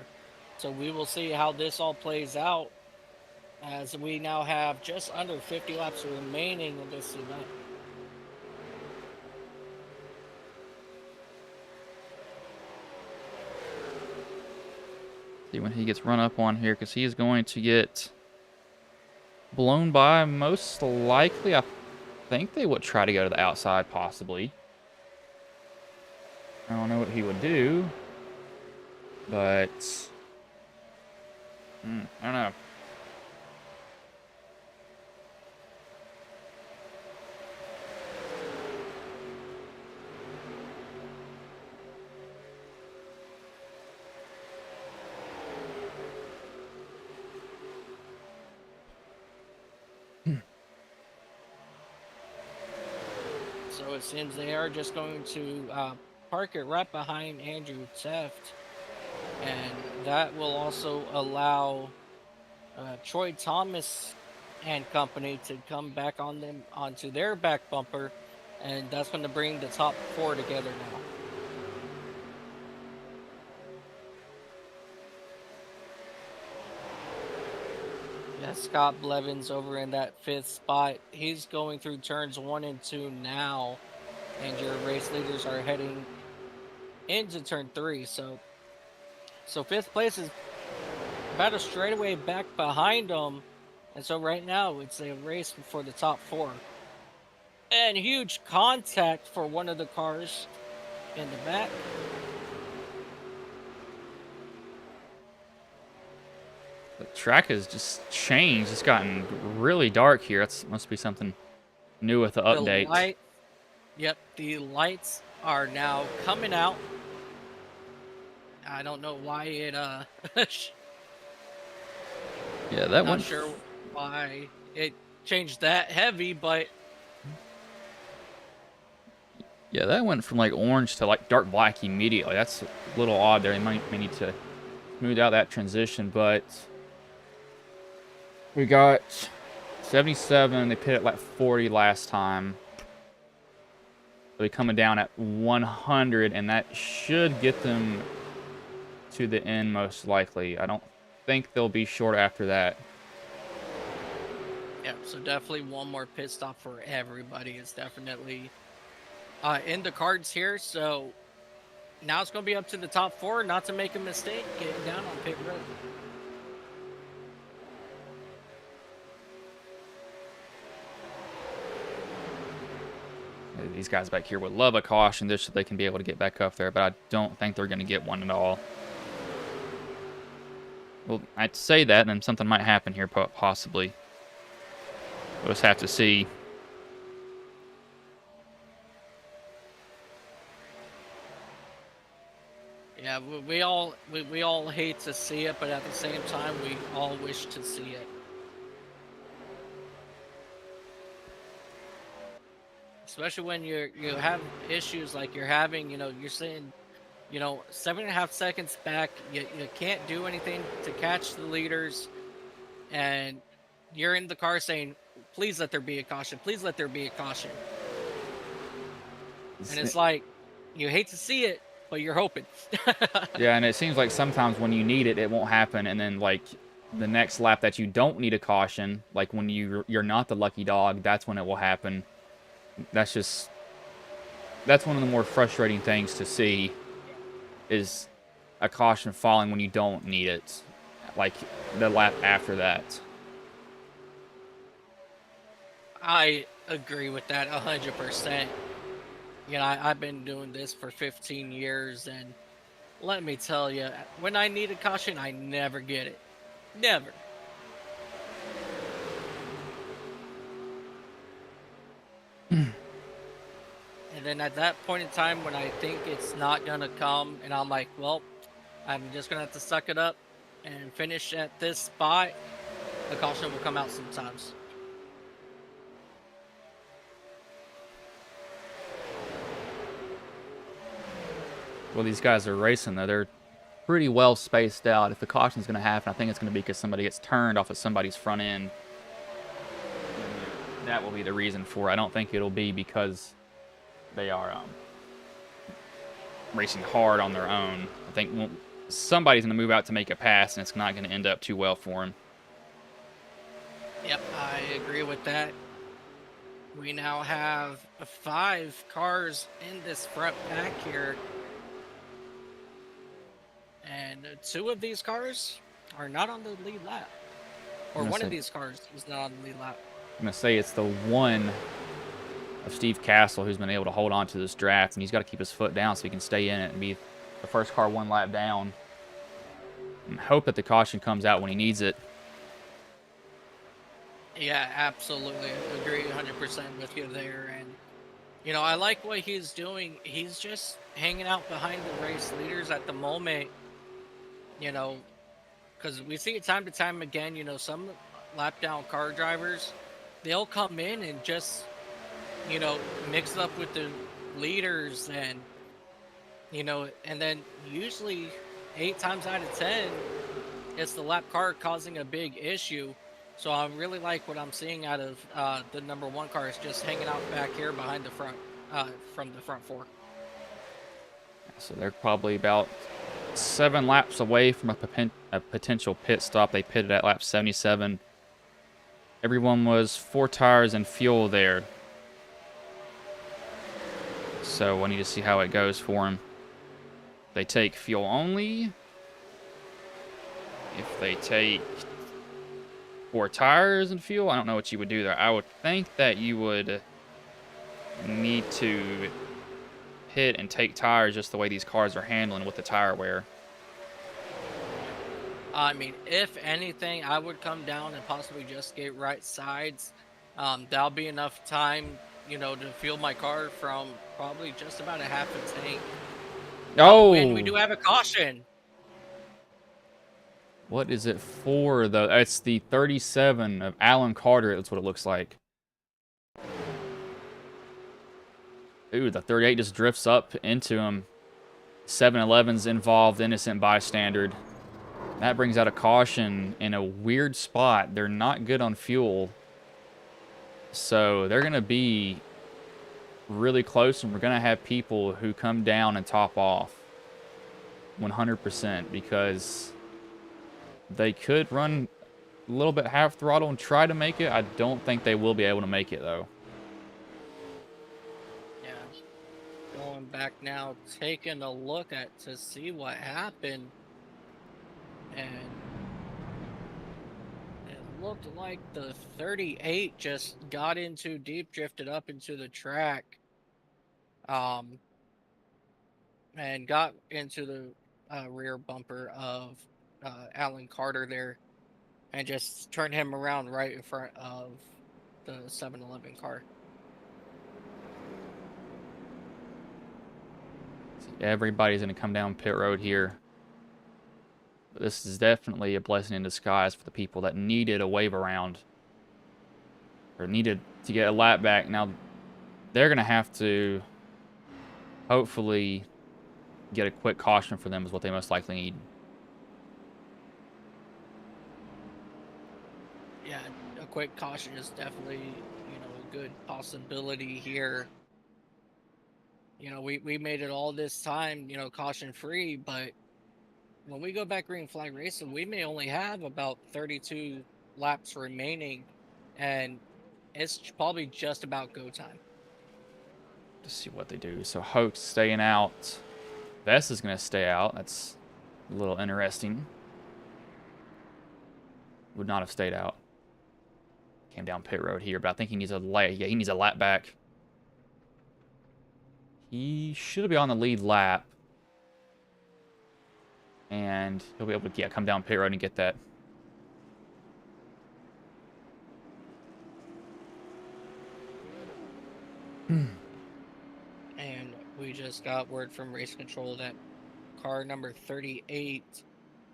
So we will see how this all plays out as we now have just under 50 laps remaining in this event. See when he gets run up on here, because he is going to get blown by, most likely. I think they would try to go to the outside, possibly. I don't know what he would do, but I don't know. So it seems they are just going to park it right behind Andrew Teft. And that will also allow Troy Thomas and company to come back onto their back bumper. And that's going to bring the top 4 together now. Yeah, Scott Blevins over in that 5th spot. He's going through turns 1 and 2 now, and your race leaders are heading into turn 3. So 5th place is about a straightaway back behind them, and so right now it's a race for the top 4. And huge contact for one of the cars in the back. The track has just changed. It's gotten really dark here. That must be something new with the update. The lights are now coming out. I don't know why it yeah, that not sure why it changed that heavy, but yeah, that went from like orange to like dark black immediately. That's a little odd there. They may need to smooth out that transition, but we got 77. They pit at like 40 last time. They'll be coming down at 100, and that should get them to the end most likely. I don't think they'll be short after that. Yeah, so definitely one more pit stop for everybody is definitely in the cards here. So now it's going to be up to the top 4 not to make a mistake getting down on pit road. These guys back here would love a caution just so they can be able to get back up there, but I don't think they're going to get one at all. Well, I'd say that, and then something might happen here, possibly. We'll just have to see. Yeah, we all hate to see it, but at the same time, we all wish to see it. especially when you have issues like you're having. You're sitting 7.5 seconds back. You can't do anything to catch the leaders, and you're in the car saying, "Please let there be a caution. Please let there be a caution." And it's like you hate to see it, but you're hoping. Yeah, and it seems like sometimes when you need it, it won't happen, and then like the next lap that you don't need a caution, like when you're not the lucky dog, that's when it will happen. That's just that's one of the more frustrating things to see is a caution falling when you don't need it, like the lap after that. I agree with that 100%. I've been doing this for 15 years, and let me tell you, when I need a caution, I never get it. Never. And then at that point in time, when I think it's not gonna come, and I'm like, well, I'm just gonna have to suck it up and finish at this spot, the caution will come out sometimes. Well, these guys are racing though. They're pretty well spaced out. If the caution's going to happen, I think it's going to be because somebody gets turned off of somebody's front end. That will be the reason for it. I don't think it'll be because they are racing hard on their own. I think somebody's going to move out to make a pass, and it's not going to end up too well for him. Yep, I agree with that. We now have 5 cars in this front pack here. And 2 of these cars are not on the lead lap. Or one of these cars is not on the lead lap. I'm going to say it's the one of Steve Castle who's been able to hold on to this draft, and he's got to keep his foot down so he can stay in it and be the first car 1 lap down. And hope that the caution comes out when he needs it. Yeah, absolutely. Agree 100% with you there. And, I like what he's doing. He's just hanging out behind the race leaders at the moment, because we see it time to time again, some lap down car drivers, they'll come in and just, mix up with the leaders and then usually 8 times out of 10, it's the lap car causing a big issue. So I really like what I'm seeing out of the number 1 car is just hanging out back here behind the front, from the front 4. So they're probably about 7 laps away from a potential pit stop. They pitted at lap 77. Everyone was 4 tires and fuel there. So I need to see how it goes for them. They take fuel only. If they take 4 tires and fuel, I don't know what you would do there. I would think that you would need to pit and take tires just the way these cars are handling with the tire wear. I mean, if anything, I would come down and possibly just get right sides. That'll be enough time, to fuel my car from probably just about a half a tank. Oh! And we do have a caution. What is it for, though? It's the 37 of Alan Carter. That's what it looks like. Ooh, the 38 just drifts up into him. 7-Eleven's involved, innocent bystander. That brings out a caution in a weird spot. They're not good on fuel. So they're going to be really close, and we're going to have people who come down and top off 100% because they could run a little bit half throttle and try to make it. I don't think they will be able to make it, though. Yeah. Going back now, taking a look to see what happened. And it looked like the 38 just got into deep, drifted up into the track. And got into the rear bumper of Alan Carter there and just turned him around right in front of the 7-Eleven car. Everybody's going to come down pit road here. But this is definitely a blessing in disguise for the people that needed a wave around or needed to get a lap back. Now, they're going to have to hopefully get a quick caution for them is what they most likely need. Yeah, a quick caution is definitely, a good possibility here. We made it all this time, caution free, but when we go back green flag racing, we may only have about 32 laps remaining, and it's probably just about go time. Let's see what they do. So Hoke's staying out. Vest is going to stay out. That's a little interesting. Would not have stayed out. Came down pit road here, but I think he needs a lap. Yeah, he needs a lap back. He should be on the lead lap. And he'll be able to come down pit road and get that. And we just got word from race control that car number 38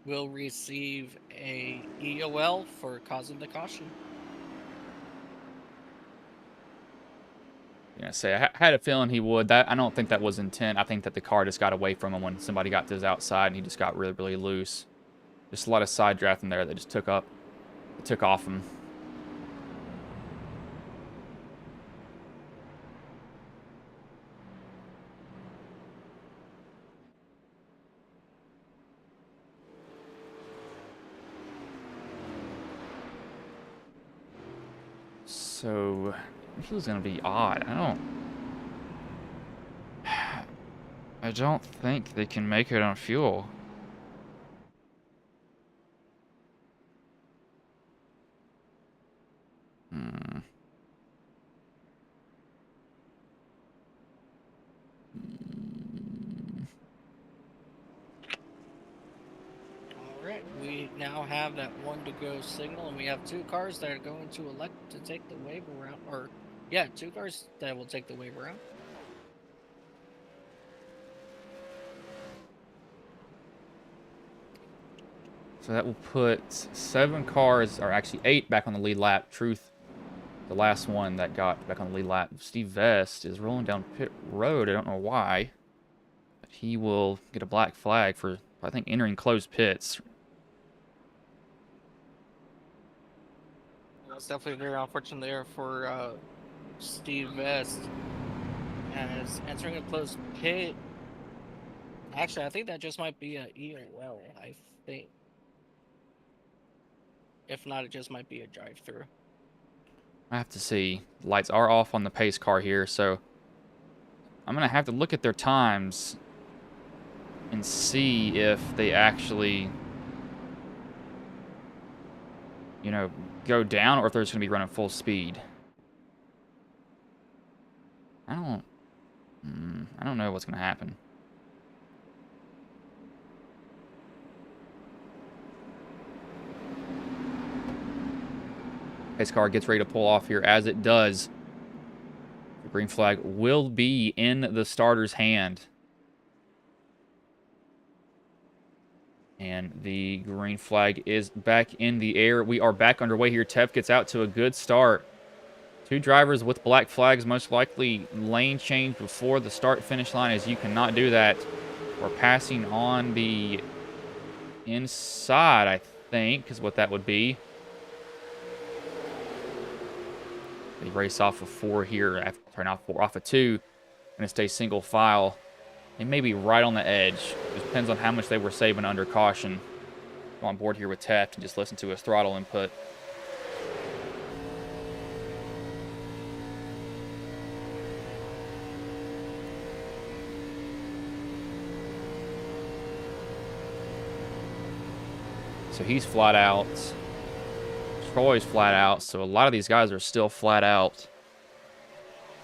will receive a EOL for causing the caution. Say I had a feeling he would. I don't think that was intent. I think that the car just got away from him when somebody got to his outside, and he just got really, really loose. Just a lot of side drafting there that just took off him. So this is gonna be odd. I don't think they can make it on fuel. Alright, we now have that 1 to go signal, and we have 2 cars that are going to elect to take the wave around. Or, yeah, 2 cars that will take the wave around. So that will put 7 cars, or actually 8, back on the lead lap. Truth, the last one that got back on the lead lap. Steve Vest is rolling down pit road. I don't know why. But he will get a black flag for, I think, entering closed pits. That's definitely very unfortunate there for Steve Vest. As entering a closed pit. Actually, I think that just might be a EOL, I think. If not, it just might be a drive-through. I have to see. Lights are off on the pace car here, so I'm going to have to look at their times and see if they actually, go down or if they're just going to be running full speed. I don't know what's going to happen. Pace car gets ready to pull off here. As it does, the green flag will be in the starter's hand. And the green flag is back in the air. We are back underway here. Tev gets out to a good start. 2 drivers with black flags, most likely lane change before the start-finish line, as you cannot do that. We're passing on the inside, I think, is what that would be. They race off of 4 here, off of 2, and it stays single file. They may be right on the edge. It depends on how much they were saving under caution. I'm on board here with Taft and just listen to his throttle input. So he's flat out. Troy's flat out. So a lot of these guys are still flat out.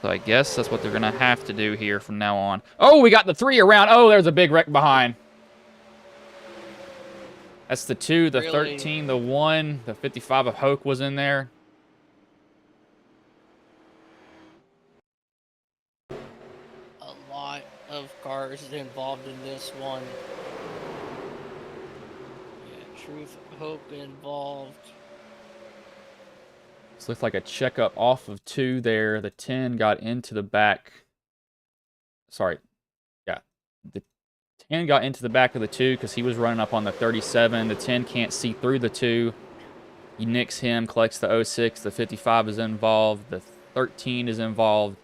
So I guess that's what they're going to have to do here from now on. Oh, we got the 3 around. Oh, there's a big wreck behind. That's the 2, the really? 13, the 1, the 55 of Hoke was in there. A lot of cars involved in this one. Yeah, Truth, Hope involved. So looks like a checkup off of 2 there. The 10 got into the back. Sorry. Yeah. The 10 got into the back of the 2 because he was running up on the 37. The 10 can't see through the 2. He nicks him, collects the 06. The 55 is involved. The 13 is involved.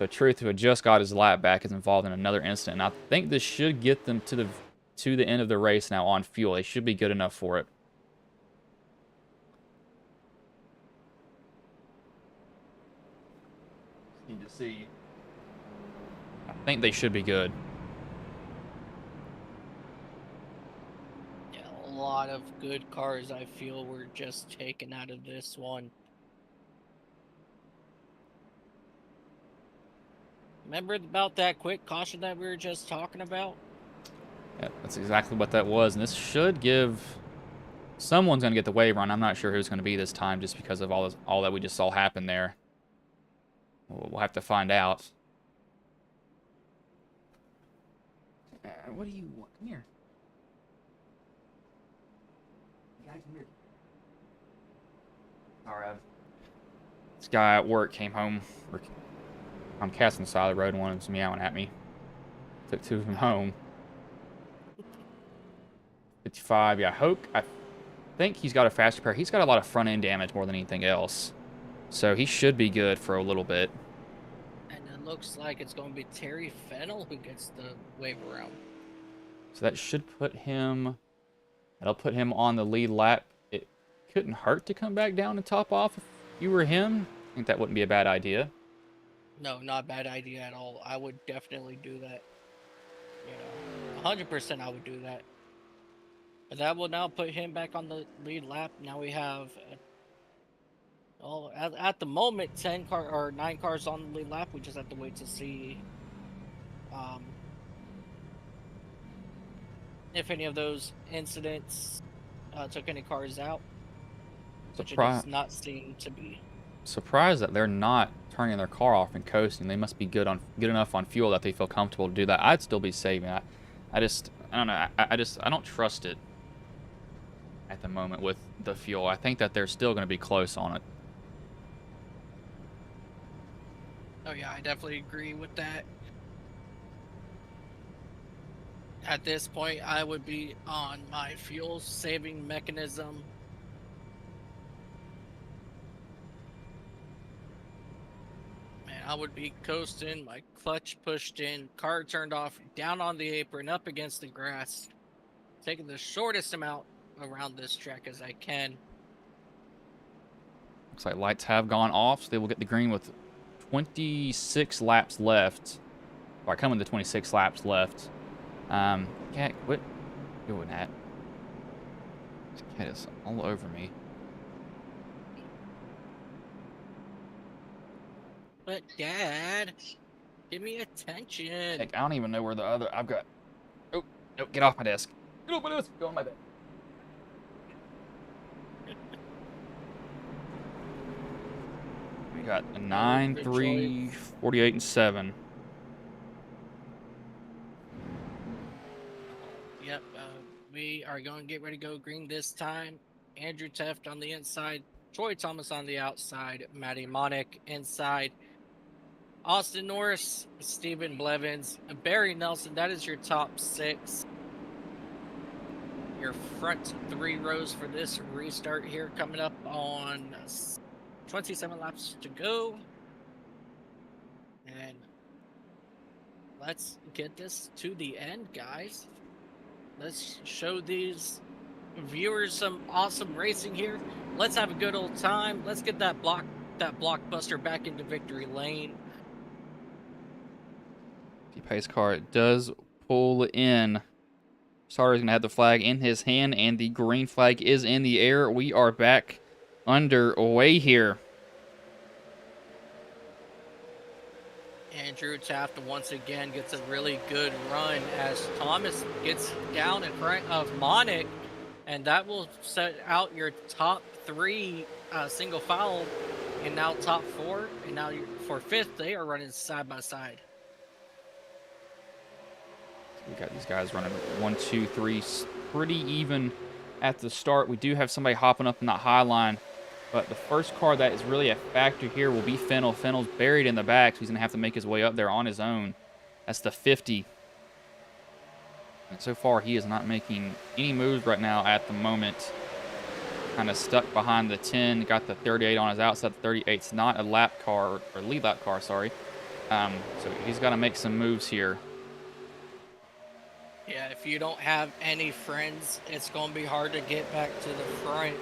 So Truth, who had just got his lap back, is involved in another incident. And I think this should get them to the end of the race now on fuel. They should be good enough for it. Need to see. I think they should be good. Yeah, a lot of good cars I feel were just taken out of this one. Remember about that quick caution that we were just talking about? Yeah, that's exactly what that was. And this should give... Someone's going to get the wave run. I'm not sure who's going to be this time just because of all that we just saw happen there. We'll have to find out. What do you want? Come here. Come here. All right. This guy at work came home. I'm casting the side of the road and one of them's meowing at me. Took 2 of them home. 55. Yeah, I think he's got a fast repair. He's got a lot of front end damage more than anything else. So he should be good for a little bit. And it looks like it's going to be Terry Fennell who gets the wave around. So that should put him... That'll put him on the lead lap. It couldn't hurt to come back down and top off if you were him. I think that wouldn't be a bad idea. No, not a bad idea at all. I would definitely do that. You know, 100% I would do that. But that will now put him back on the lead lap. Now we have... Well, at the moment, 9 cars on the lead lap. We just have to wait to see if any of those incidents took any cars out, which it does not seem to be. Surprised that they're not turning their car off and coasting. They must be good enough on fuel that they feel comfortable to do that. I'd still be saving. I don't know. I don't trust it at the moment with the fuel. I think that they're still going to be close on it. Oh yeah, I definitely agree with that. At this point, I would be on my fuel saving mechanism. Man, I would be coasting, my clutch pushed in, car turned off, down on the apron, up against the grass, taking the shortest amount around this track as I can. Looks like lights have gone off, so they will get the green with 26 laps left. Or coming to 26 laps left. Cat, quit doing that. This cat is all over me. But Dad, give me attention. Heck, I don't even know where the other... I've got... Oh, no, get off my desk. Get off my desk. Go on my bed. We got a 9, 3, 48, and 7. Yep, we are going to get ready to go green this time. Andrew Teft on the inside, Troy Thomas on the outside, Matty Monick inside, Austin Norris, Stephen Blevins, Barry Nelson. That is your top 6. Your front 3 rows for this restart here, coming up on 27 laps to go. And let's get this to the end, guys. Let's show these viewers some awesome racing here. Let's have a good old time. Let's get that blockbuster back into victory lane. The pace car does pull in. Starter's going to have the flag in his hand, and the green flag is in the air. We are back underway here. Andrew Taft once again gets a really good run as Thomas gets down in front of Monick, and that will set out your top 3 single file, and now top 4, and now for 5th they are running side by side. We got these guys running 1, 2, 3, pretty even at the start. We do have somebody hopping up in that high line But the first car that is really a factor here will be Fennel. Fennel's buried in the back, so he's going to have to make his way up there on his own. That's the 50. And so far, he is not making any moves right now at the moment. Kind of stuck behind the 10. Got the 38 on his outside. The 38's not a lap car, or lead lap car, sorry. So he's got to make some moves here. Yeah, if you don't have any friends, it's going to be hard to get back to the front.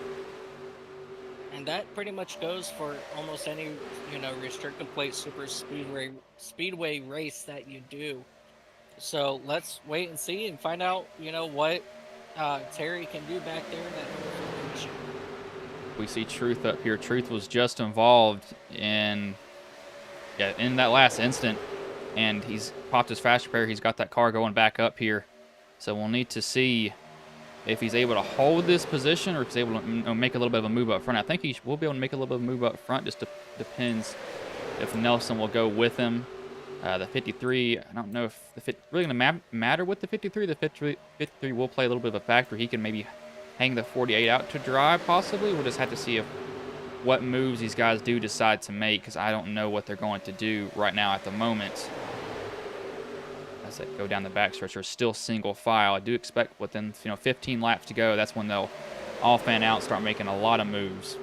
And that pretty much goes for almost any, restricted plate super speedway race that you do. So let's wait and see and find out, what Terry can do back there in that number 4 machine. We see Truth up here. Truth was just involved in that last instant, and he's popped his fast repair. He's got that car going back up here. So we'll need to see if he's able to hold this position or if he's able to make a little bit of a move up front. I think he will be able to make a little bit of a move up front. Just depends if Nelson will go with him. The 53, I don't know if the really going to matter with the 53. The 53 will play a little bit of a factor. He can maybe hang the 48 out to dry, possibly. We'll just have to see what moves these guys do decide to make, because I don't know what they're going to do right now at the moment. As they go down the backstretch, are still single file. I do expect within 15 laps to go, that's when they'll all fan out, start making a lot of moves.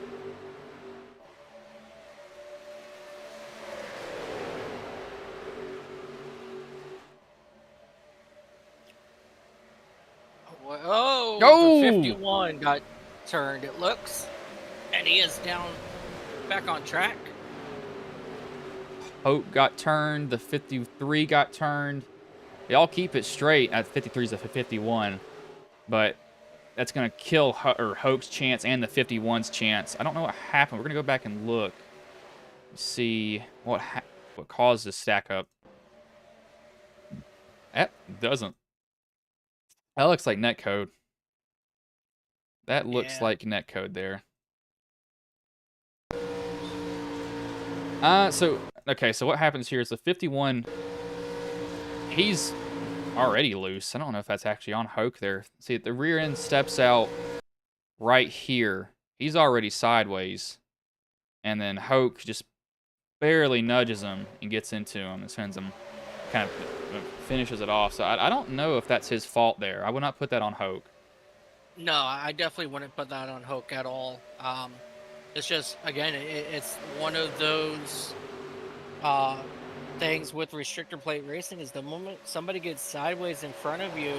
Oh, the 51 got turned, it looks, and he is back on track. Hope got turned. The 53 got turned. They all keep it straight at 53's the 51, but that's going to kill Hope's chance and the 51's chance. I don't know what happened. We're going to go back and look, see what caused this stack up. That doesn't. That looks like netcode. That looks like netcode there. Okay, so what happens here is the 51, he's already loose. I don't know if that's actually on Hoke there. See, the rear end steps out right here. He's already sideways. And then Hoke just barely nudges him and gets into him and sends him, kind of finishes it off. So I don't know if that's his fault there. I would not put that on Hoke. No, I definitely wouldn't put that on Hoke at all. It's just, again, it's one of those things with restrictor plate racing is the moment somebody gets sideways in front of you,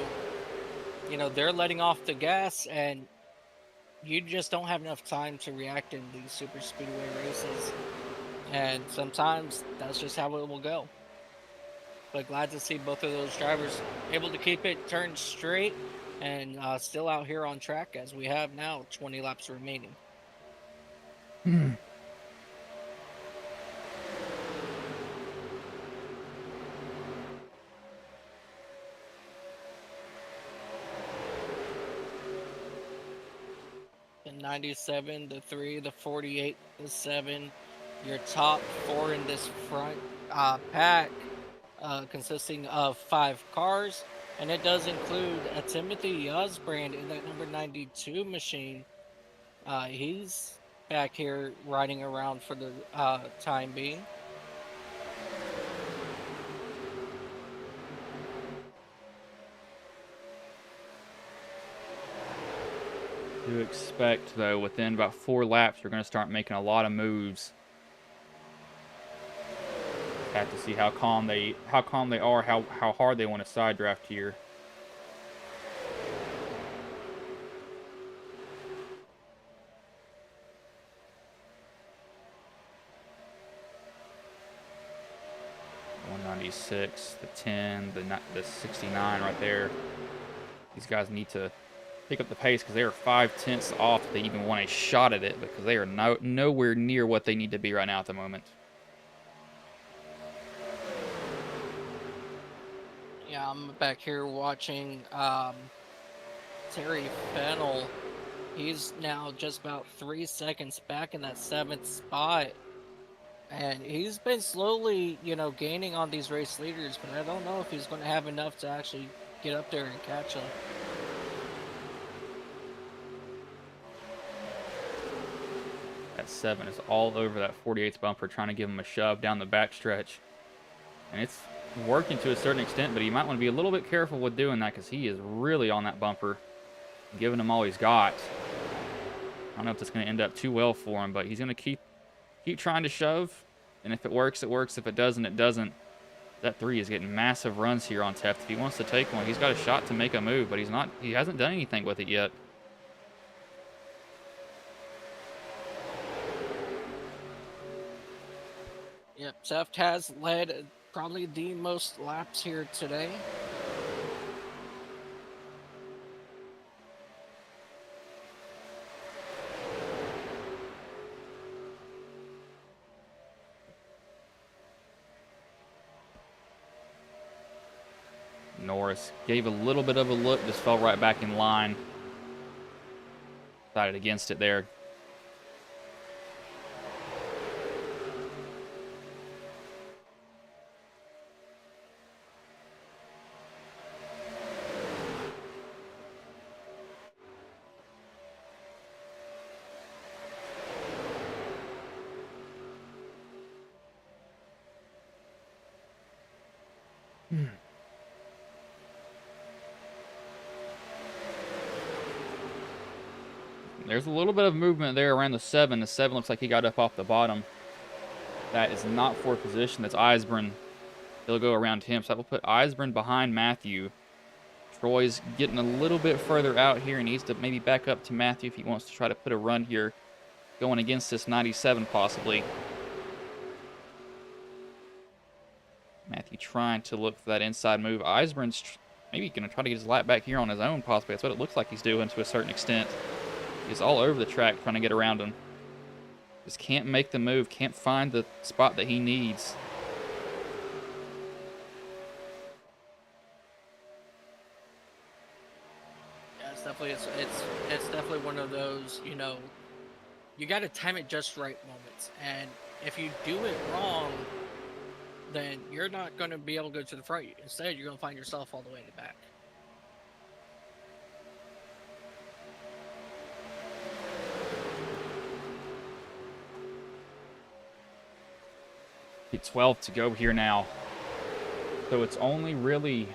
they're letting off the gas and you just don't have enough time to react in these super speedway races. And sometimes that's just how it will go. But glad to see both of those drivers able to keep it turned straight and still out here on track as we have now 20 laps remaining. The 97, the 3, the 48, the 7, your top 4 in this front pack, consisting of 5 cars, and it does include a Timothy Yuzbrand in that number 92 machine. He's back here riding around for the time being. Do expect, though, within about 4 laps, we're going to start making a lot of moves. Have to see how calm they are, how hard they want to side draft here. The 10, the 69 right there. These guys need to pick up the pace because they are 5/10 off if they even want a shot at it, because they are nowhere near what they need to be right now at the moment. Yeah, I'm back here watching Terry Fennel. He's now just about 3 seconds back in that 7th spot. And he's been slowly, gaining on these race leaders, but I don't know if he's going to have enough to actually get up there and catch them. That that 7 is all over that 48's bumper, trying to give him a shove down the backstretch. And it's working to a certain extent, but he might want to be a little bit careful with doing that because he is really on that bumper, giving him all he's got. I don't know if that's going to end up too well for him, but he's going to keep trying to shove. And if it works, it works. If it doesn't, it doesn't. That 3 is getting massive runs here on Teft. If he wants to take one, he's got a shot to make a move, but he hasn't done anything with it yet. Yep, Seft has led probably the most laps here today. Norris gave a little bit of a look, just fell right back in line. Decided against it there. There's a little bit of movement there around the 7. The 7 looks like he got up off the bottom. That is not for position. That's Eisbren. He'll go around him. So that will put Eisbren behind Matthew. Troy's getting a little bit further out here. He needs to maybe back up to Matthew if he wants to try to put a run here, going against this 97 possibly. Matthew trying to look for that inside move. Eisbren's maybe going to try to get his lap back here on his own possibly. That's what it looks like he's doing to a certain extent. He's all over the track trying to get around him. Just can't make the move, can't find the spot that he needs. Yeah, it's definitely one of those, you know, you got to time it just right moments. And if you do it wrong, then you're not going to be able to go to the front. Instead, you're going to find yourself all the way in the back. It's 12 to go here now. So it's only really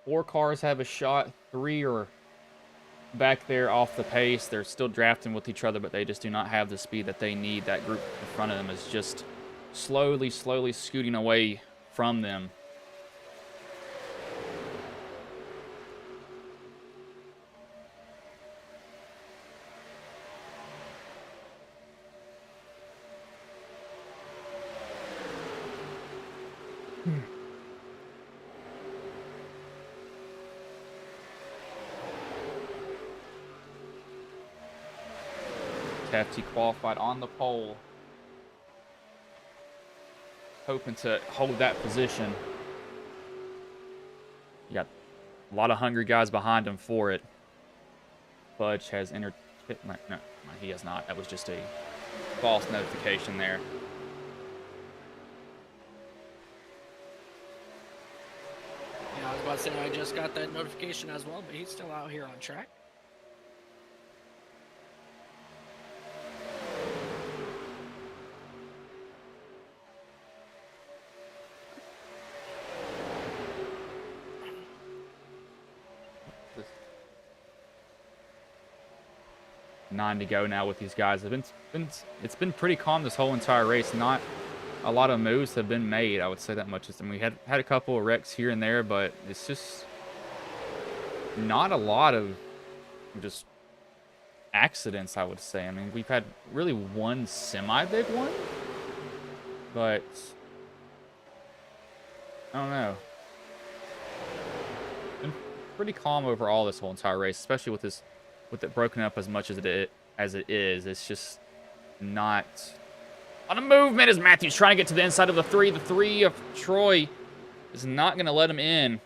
4 cars have a shot. 3 are back there off the pace. They're still drafting with each other, but they just do not have the speed that they need. That group in front of them is just slowly scooting away from them. Tefty qualified on the pole, hoping to hold that position. You got a lot of hungry guys behind him for it. Fudge has entered. No, he has not. That was just a false notification there. Yeah, I was about to say I just got that notification as well, but he's still out here on track. Nine to go now with these guys. It's been pretty calm this whole entire race. Not a lot of moves have been made. I would say that much. And we had a couple of wrecks here and there, but it's just not a lot of just accidents, I would say. I mean, we've had really one semi-big one, but I don't know. Been pretty calm overall this whole entire race, especially with it broken up as much as it is. It's just not on a movement as Matthew's trying to get to the inside of the 3. The 3 of Troy is not going to let him in.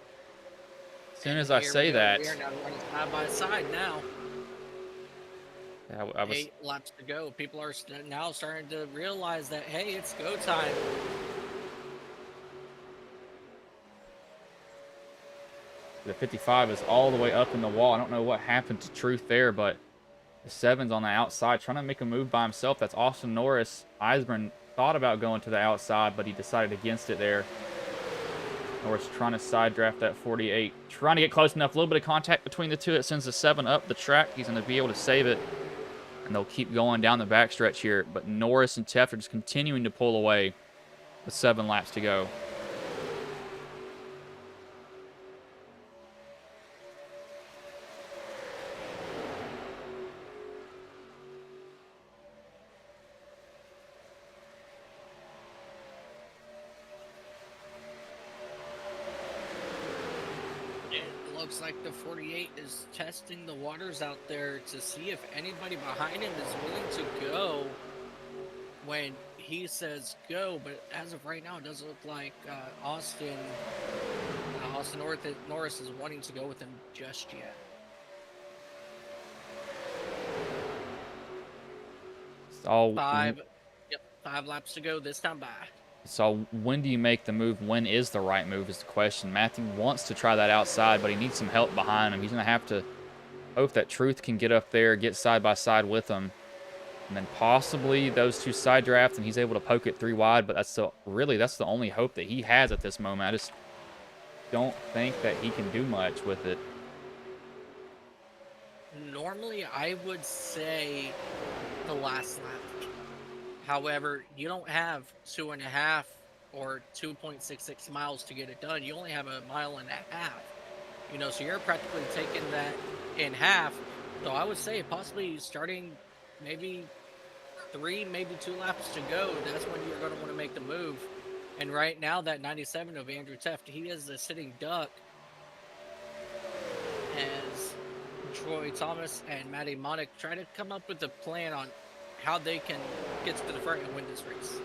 As soon as I say that. We are now running side by side now. Yeah, I was 8 laps to go. People are now starting to realize that, hey, it's go time. The 55 is all the way up in the wall. I don't know what happened to Truth there, but The 7's on the outside, trying to make a move by himself. That's Austin Norris. Eisman thought about going to the outside, but he decided against it there. Norris trying to side draft that 48. Trying to get close enough. A little bit of contact between the two. It sends the 7 up the track. He's going to be able to save it. And they'll keep going down the backstretch here. But Norris and Teft are just continuing to pull away with 7 laps to go. Looks like the 48 is testing the waters out there to see if anybody behind him is willing to go when he says go. But as of right now, it doesn't look like Austin Norris is wanting to go with him just yet. It's all 5 laps to go this time by. So when do you make the move? When is the right move is the question. Matthew wants to try that outside, but he needs some help behind him. He's going to have to hope that Truth can get up there, get side by side with him. And then possibly those two side drafts and he's able to poke it 3 wide, but that's the only hope that he has at this moment. I just don't think that he can do much with it. Normally, I would say the last lap. However, you don't have 2.5 or 2.66 miles to get it done. You only have 1.5 miles. You know, so you're practically taking that in half. So I would say possibly starting maybe 3, maybe 2 laps to go. That's when you're going to want to make the move. And right now, that 97 of Andrew Teft, he is a sitting duck. As Troy Thomas and Matty Monick try to come up with a plan on how they can get to the front and win this race.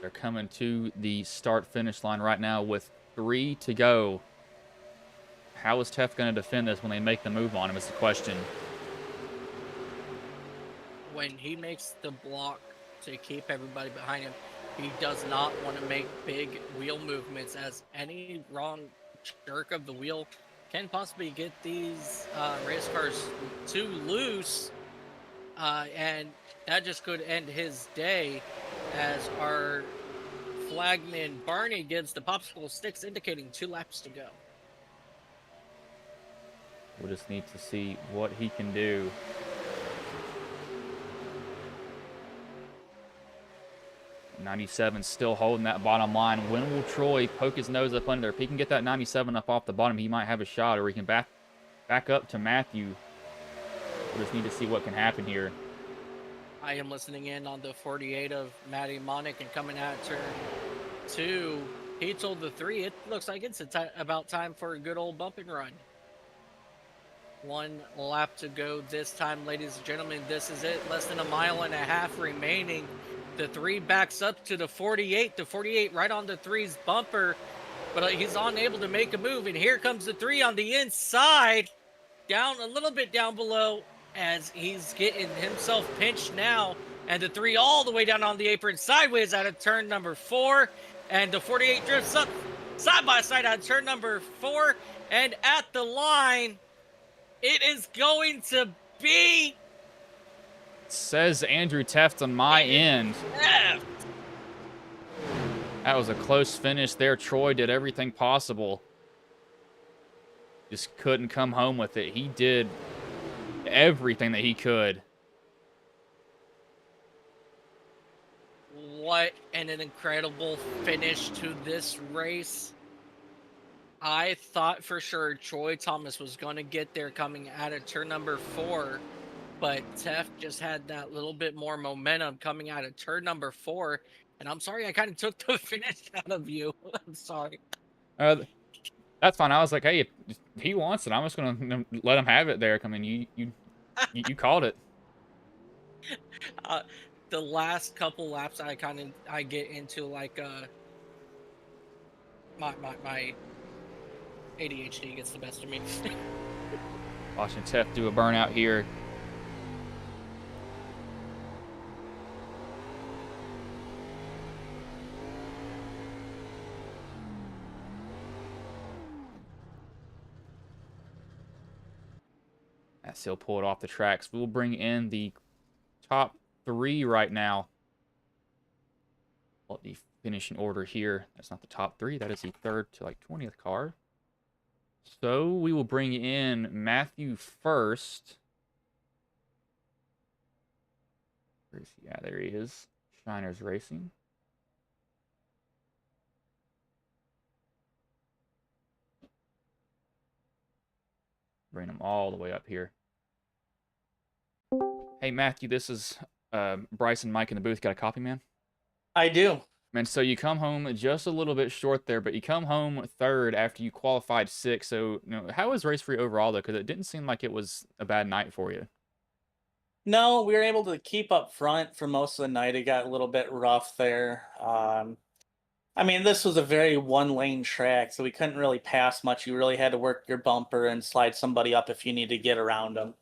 They're coming to the start-finish line right now with 3 to go. How is Teft going to defend this when they make the move on him is the question. When he makes the block to keep everybody behind him, he does not want to make big wheel movements, as any wrong jerk of the wheel can possibly get these race cars too loose. And that just could end his day, as our flagman Barney gives the popsicle sticks, indicating 2 laps to go. We'll just need to see what he can do. '97 still holding that bottom line. When will Troy poke his nose up under? If he can get that 97 up off the bottom, he might have a shot, or he can back up to Matthew. We'll just need to see what can happen here. I am listening in on the 48 of Matty Monick, and coming out turn 2, he told the 3, it looks like it's about time for a good old bump and run. 1 lap to go this time, ladies and gentlemen. This is it. Less than 1.5 miles remaining. The 3 backs up to the 48. The 48 right on the 3's bumper, but he's unable to make a move. And here comes the 3 on the inside, down a little bit down below, as he's getting himself pinched now. And the 3 all the way down on the apron, sideways out of turn number 4. And the 48 drifts up side by side out of turn number 4. And at the line, it is going to be... Says Andrew Teft on my end. That was a close finish there. Troy did everything possible. Just couldn't come home with it. He did everything that he could. What an incredible finish to this race. I thought for sure Troy Thomas was going to get there coming out of turn number 4. But Teft just had that little bit more momentum coming out of turn number 4. And I'm sorry, I kind of took the finish out of you. I'm sorry. That's fine. I was like, hey, if he wants it, I'm just going to let him have it there. I mean, you called it. The last couple laps, I get into like my ADHD gets the best of me. Watching Teft do a burnout here. As he'll pull it off the tracks. We'll bring in the top 3 right now. Well, the finishing order here. That's not the top 3. That is the 3rd to like 20th car. So we will bring in Matthew first. Where is he? Yeah, there he is. Shiners Racing. Bring them all the way up here. Hey, Matthew, this is Bryce and Mike in the booth. Got a copy, man? I do. Man, so you come home just a little bit short there, but you come home 3rd after you qualified 6th. So, how was race for you overall, though? Because it didn't seem like it was a bad night for you. No, we were able to keep up front for most of the night. It got a little bit rough there. I mean, this was a very one-lane track, so we couldn't really pass much. You really had to work your bumper and slide somebody up if you need to get around them.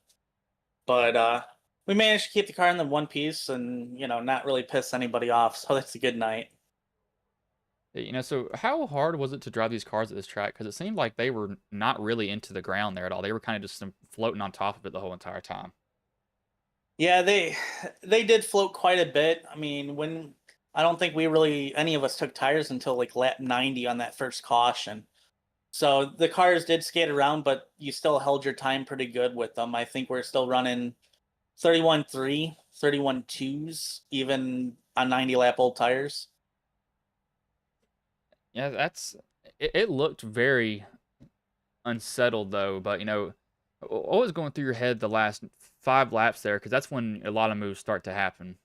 But we managed to keep the car in the one piece and, not really piss anybody off, so that's a good night. So how hard was it to drive these cars at this track? Because it seemed like they were not really into the ground there at all. They were kind of just floating on top of it the whole entire time. Yeah, they did float quite a bit. I mean, when I don't think any of us took tires until like lap 90 on that first caution. So the cars did skate around, but you still held your time pretty good with them. I think we're still running 31.3, 31.2s, even on 90 lap old tires. Yeah, it looked very unsettled though, but what was going through your head the last 5 laps there? Because that's when a lot of moves start to happen.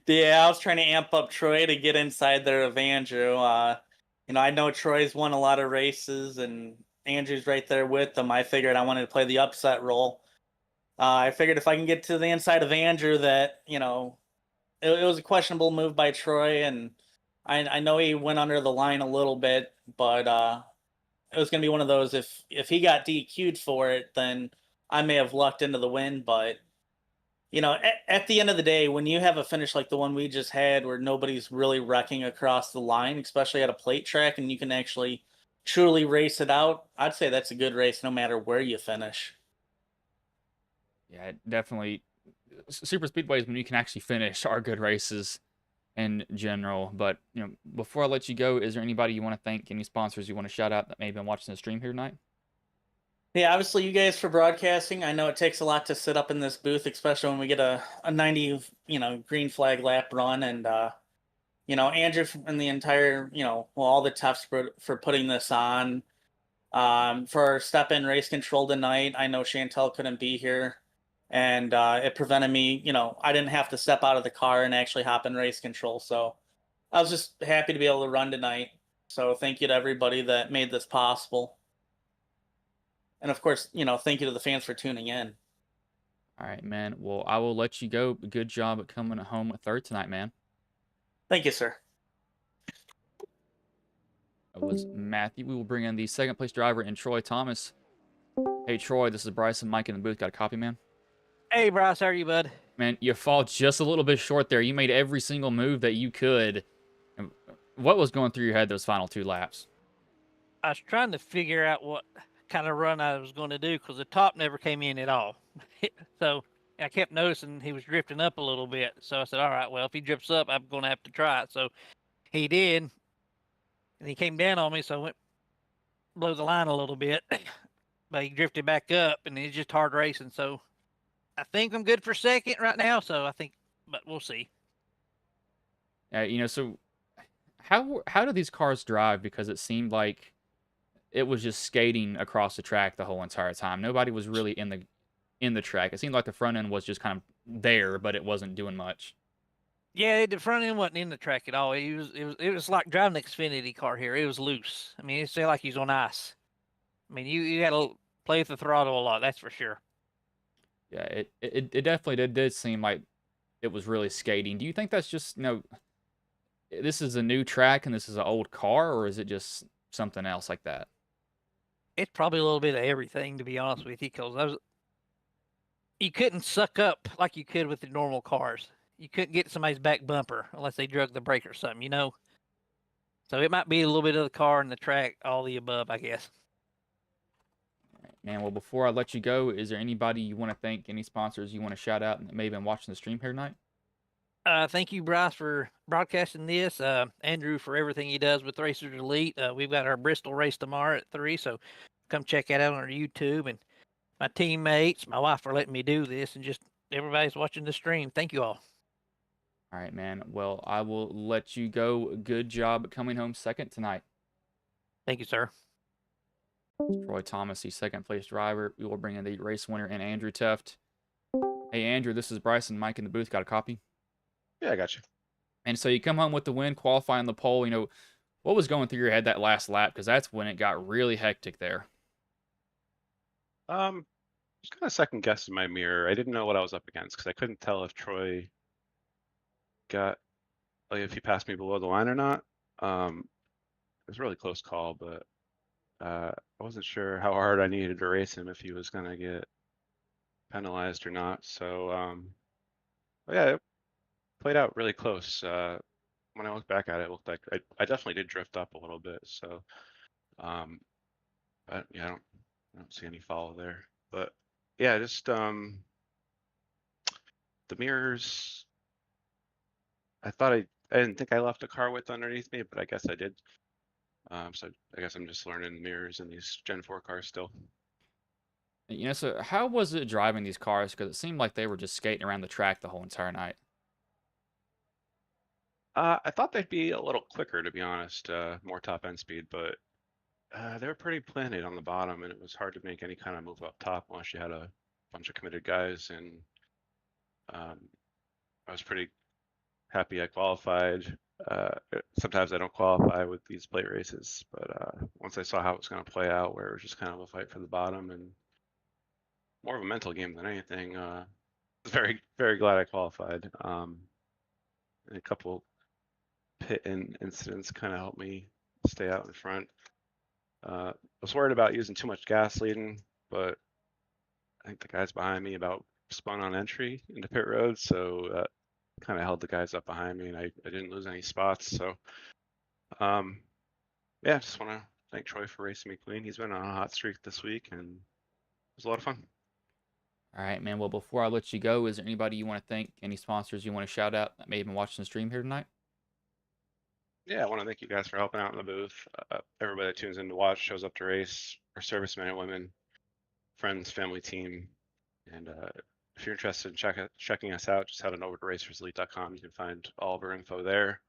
Yeah, I was trying to amp up Troy to get inside there of Andrew. I know Troy's won a lot of races and Andrew's right there with them. I figured I wanted to play the upset role. I figured if I can get to the inside of Andrew that, it was a questionable move by Troy, and I know he went under the line a little bit, but it was going to be one of those, if he got DQ'd for it, then I may have lucked into the win, but at the end of the day, when you have a finish like the one we just had where nobody's really wrecking across the line, especially at a plate track, and you can actually truly race it out, I'd say that's a good race no matter where you finish. Yeah, definitely. Super speedways when you can actually finish are good races in general. But before I let you go, is there anybody you want to thank? Any sponsors you want to shout out that may have been watching the stream here tonight? Yeah, obviously you guys for broadcasting. I know it takes a lot to sit up in this booth, especially when we get a 90, green flag lap run, and Andrew and the entire, all the toughs for putting this on. For step in race control tonight, I know Chantel couldn't be here, and it prevented me, I didn't have to step out of the car and actually hop in race control. So I was just happy to be able to run tonight. So thank you to everybody that made this possible. And of course, thank you to the fans for tuning in. All right, man. Well, I will let you go. Good job at coming home 3rd tonight, man. Thank you, sir. It was Matthew. We will bring in the 2nd place driver in Troy Thomas. Hey, Troy, this is Bryce and Mike in the booth. Got a copy, man? Hey, Bryce, how are you, bud? Man, you fall just a little bit short there. You made every single move that you could. What was going through your head those final 2 laps? I was trying to figure out what kind of run I was going to do because the top never came in at all. So I kept noticing he was drifting up a little bit. So I said, all right, well, if he drifts up, I'm going to have to try it. So he did. And he came down on me, so I went below the line a little bit. But he drifted back up, and it's just hard racing. So I think I'm good for 2nd right now. So I think, but we'll see. So how do these cars drive? Because it seemed like it was just skating across the track the whole entire time. Nobody was really in the track. It seemed like the front end was just kind of there, but it wasn't doing much. Yeah, the front end wasn't in the track at all. It was like driving an Xfinity car here. It was loose. I mean, it felt like he's on ice. I mean, you had to play with the throttle a lot. That's for sure. Yeah, it definitely did seem like it was really skating. Do you think that's just this is a new track and this is an old car, or is it just something else like that? It's probably a little bit of everything, to be honest with you, because you couldn't suck up like you could with the normal cars. You couldn't get somebody's back bumper unless they drug the brake or something, So it might be a little bit of the car and the track, all the above, I guess. man. Well, before I let you go, is there anybody you want to thank, any sponsors you want to shout out that may have been watching the stream here tonight? Thank you, Bryce, for broadcasting this. Andrew for everything he does with Racers Elite. We've got our Bristol race tomorrow at 3, so come check that out on our YouTube. And my teammates, my wife for letting me do this, and just everybody's watching the stream. Thank you all. All right, man. Well, I will let you go. Good job coming home second tonight. Thank you, sir. Troy Thomas, the second place driver. We will bring in the race winner and Andrew Teft. Hey, Andrew, this is Bryson. Mike in the booth. Got a copy? Yeah, I got you. And so you come home with the win, qualifying the pole. What was going through your head that last lap? Because that's when it got really hectic there. Just kind of second guessing my mirror. I didn't know what I was up against because I couldn't tell if Troy got if he passed me below the line or not. It was a really close call, but I wasn't sure how hard I needed to race him if he was gonna get penalized or not. So but yeah, it played out really close. When I look back at it, it looked like I definitely did drift up a little bit. So but yeah, I don't see any follow there. But yeah, just the mirrors. I didn't think I left a car width underneath me, but I guess I did. So I guess I'm just learning the mirrors in these Gen 4 cars still. So how was it driving these cars? Because it seemed like they were just skating around the track the whole entire night. I thought they'd be a little quicker, to be honest, more top end speed, but they were pretty planted on the bottom, and it was hard to make any kind of move up top unless you had a bunch of committed guys. And I was pretty happy I qualified. Sometimes I don't qualify with these plate races, but once I saw how it was going to play out, where it was just kind of a fight for the bottom and more of a mental game than anything, I was very, very glad I qualified. And a couple pit incidents kind of helped me stay out in front. I was worried about using too much gas leading, but I think the guys behind me about spun on entry into pit road, so that kind of held the guys up behind me, and I didn't lose any spots. So, yeah, just want to thank Troy for racing me clean. He's been on a hot streak this week, and it was a lot of fun. All right, man. Well, before I let you go, is there anybody you want to thank, any sponsors you want to shout out that may have been watching the stream here tonight? Yeah, I want to thank you guys for helping out in the booth. Everybody that tunes in to watch, shows up to race, our servicemen and women, friends, family, team. And if you're interested in checking us out, just head on over to racerselite.com. You can find all of our info there.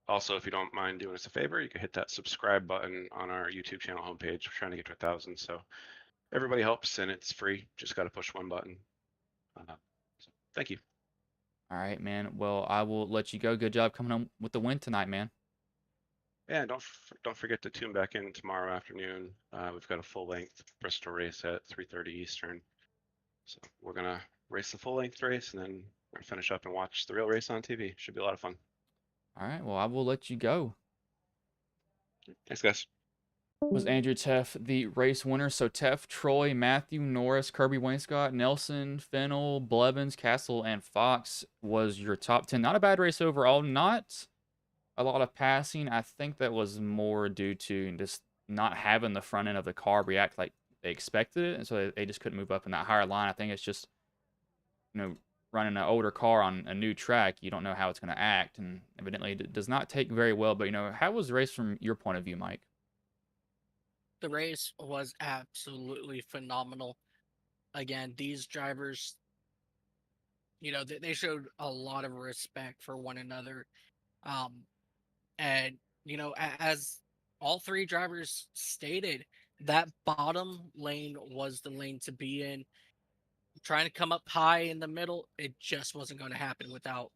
Also, if you don't mind doing us a favor, you can hit that subscribe button on our YouTube channel homepage. We're trying to get to 1,000, so everybody helps, and it's free. Just got to push one button. So thank you. All right, man. Well, I will let you go. Good job coming home with the win tonight, man. Yeah, don't forget to tune back in tomorrow afternoon. We've got a full length Bristol race at 3:30 Eastern. So we're gonna race the full length race, and then we're gonna finish up and watch the real race on TV. Should be a lot of fun. All right. Well, I will let you go. Thanks, guys. Was Andrew Teff the race winner? So Teff, Troy, Matthew, Norris, Kirby Wainscott, Nelson, Fennel, Blevins, Castle, and Fox was your top 10. Not a bad race overall. Not a lot of passing. I think that was more due to just not having the front end of the car react like they expected it, and so they just couldn't move up in that higher line. I think it's just, running an older car on a new track, you don't know how it's going to act, and evidently it does not take very well. But, how was the race from your point of view, Mike? The race was absolutely phenomenal. Again, these drivers, they showed a lot of respect for one another. And, as all three drivers stated, that bottom lane was the lane to be in. Trying to come up high in the middle, it just wasn't going to happen without,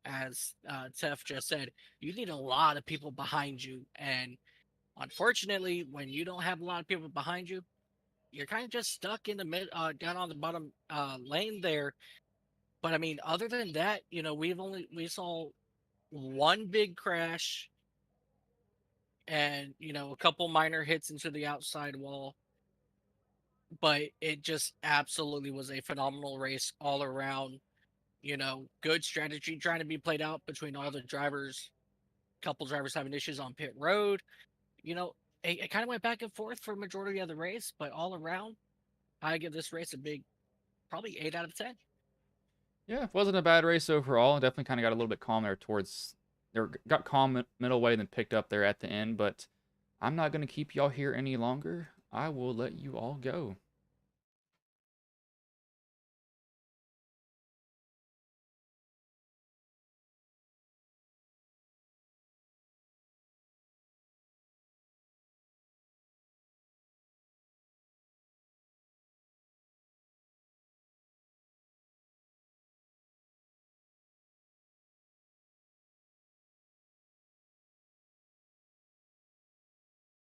as Tef just said, you need a lot of people behind you. And unfortunately, when you don't have a lot of people behind you, you're kind of just stuck in the mid, down on the bottom lane there. But I mean, other than that, we saw one big crash and a couple minor hits into the outside wall. But it just absolutely was a phenomenal race all around. Good strategy trying to be played out between all the drivers. Couple drivers having issues on pit road. it kind of went back and forth for majority of the race, but all around, I give this race a big, probably 8 out of 10. Yeah, it wasn't a bad race overall. Definitely kind of got a little bit calm there towards, or got calm middle way, then picked up there at the end. But I'm not going to keep y'all here any longer. I will let you all go.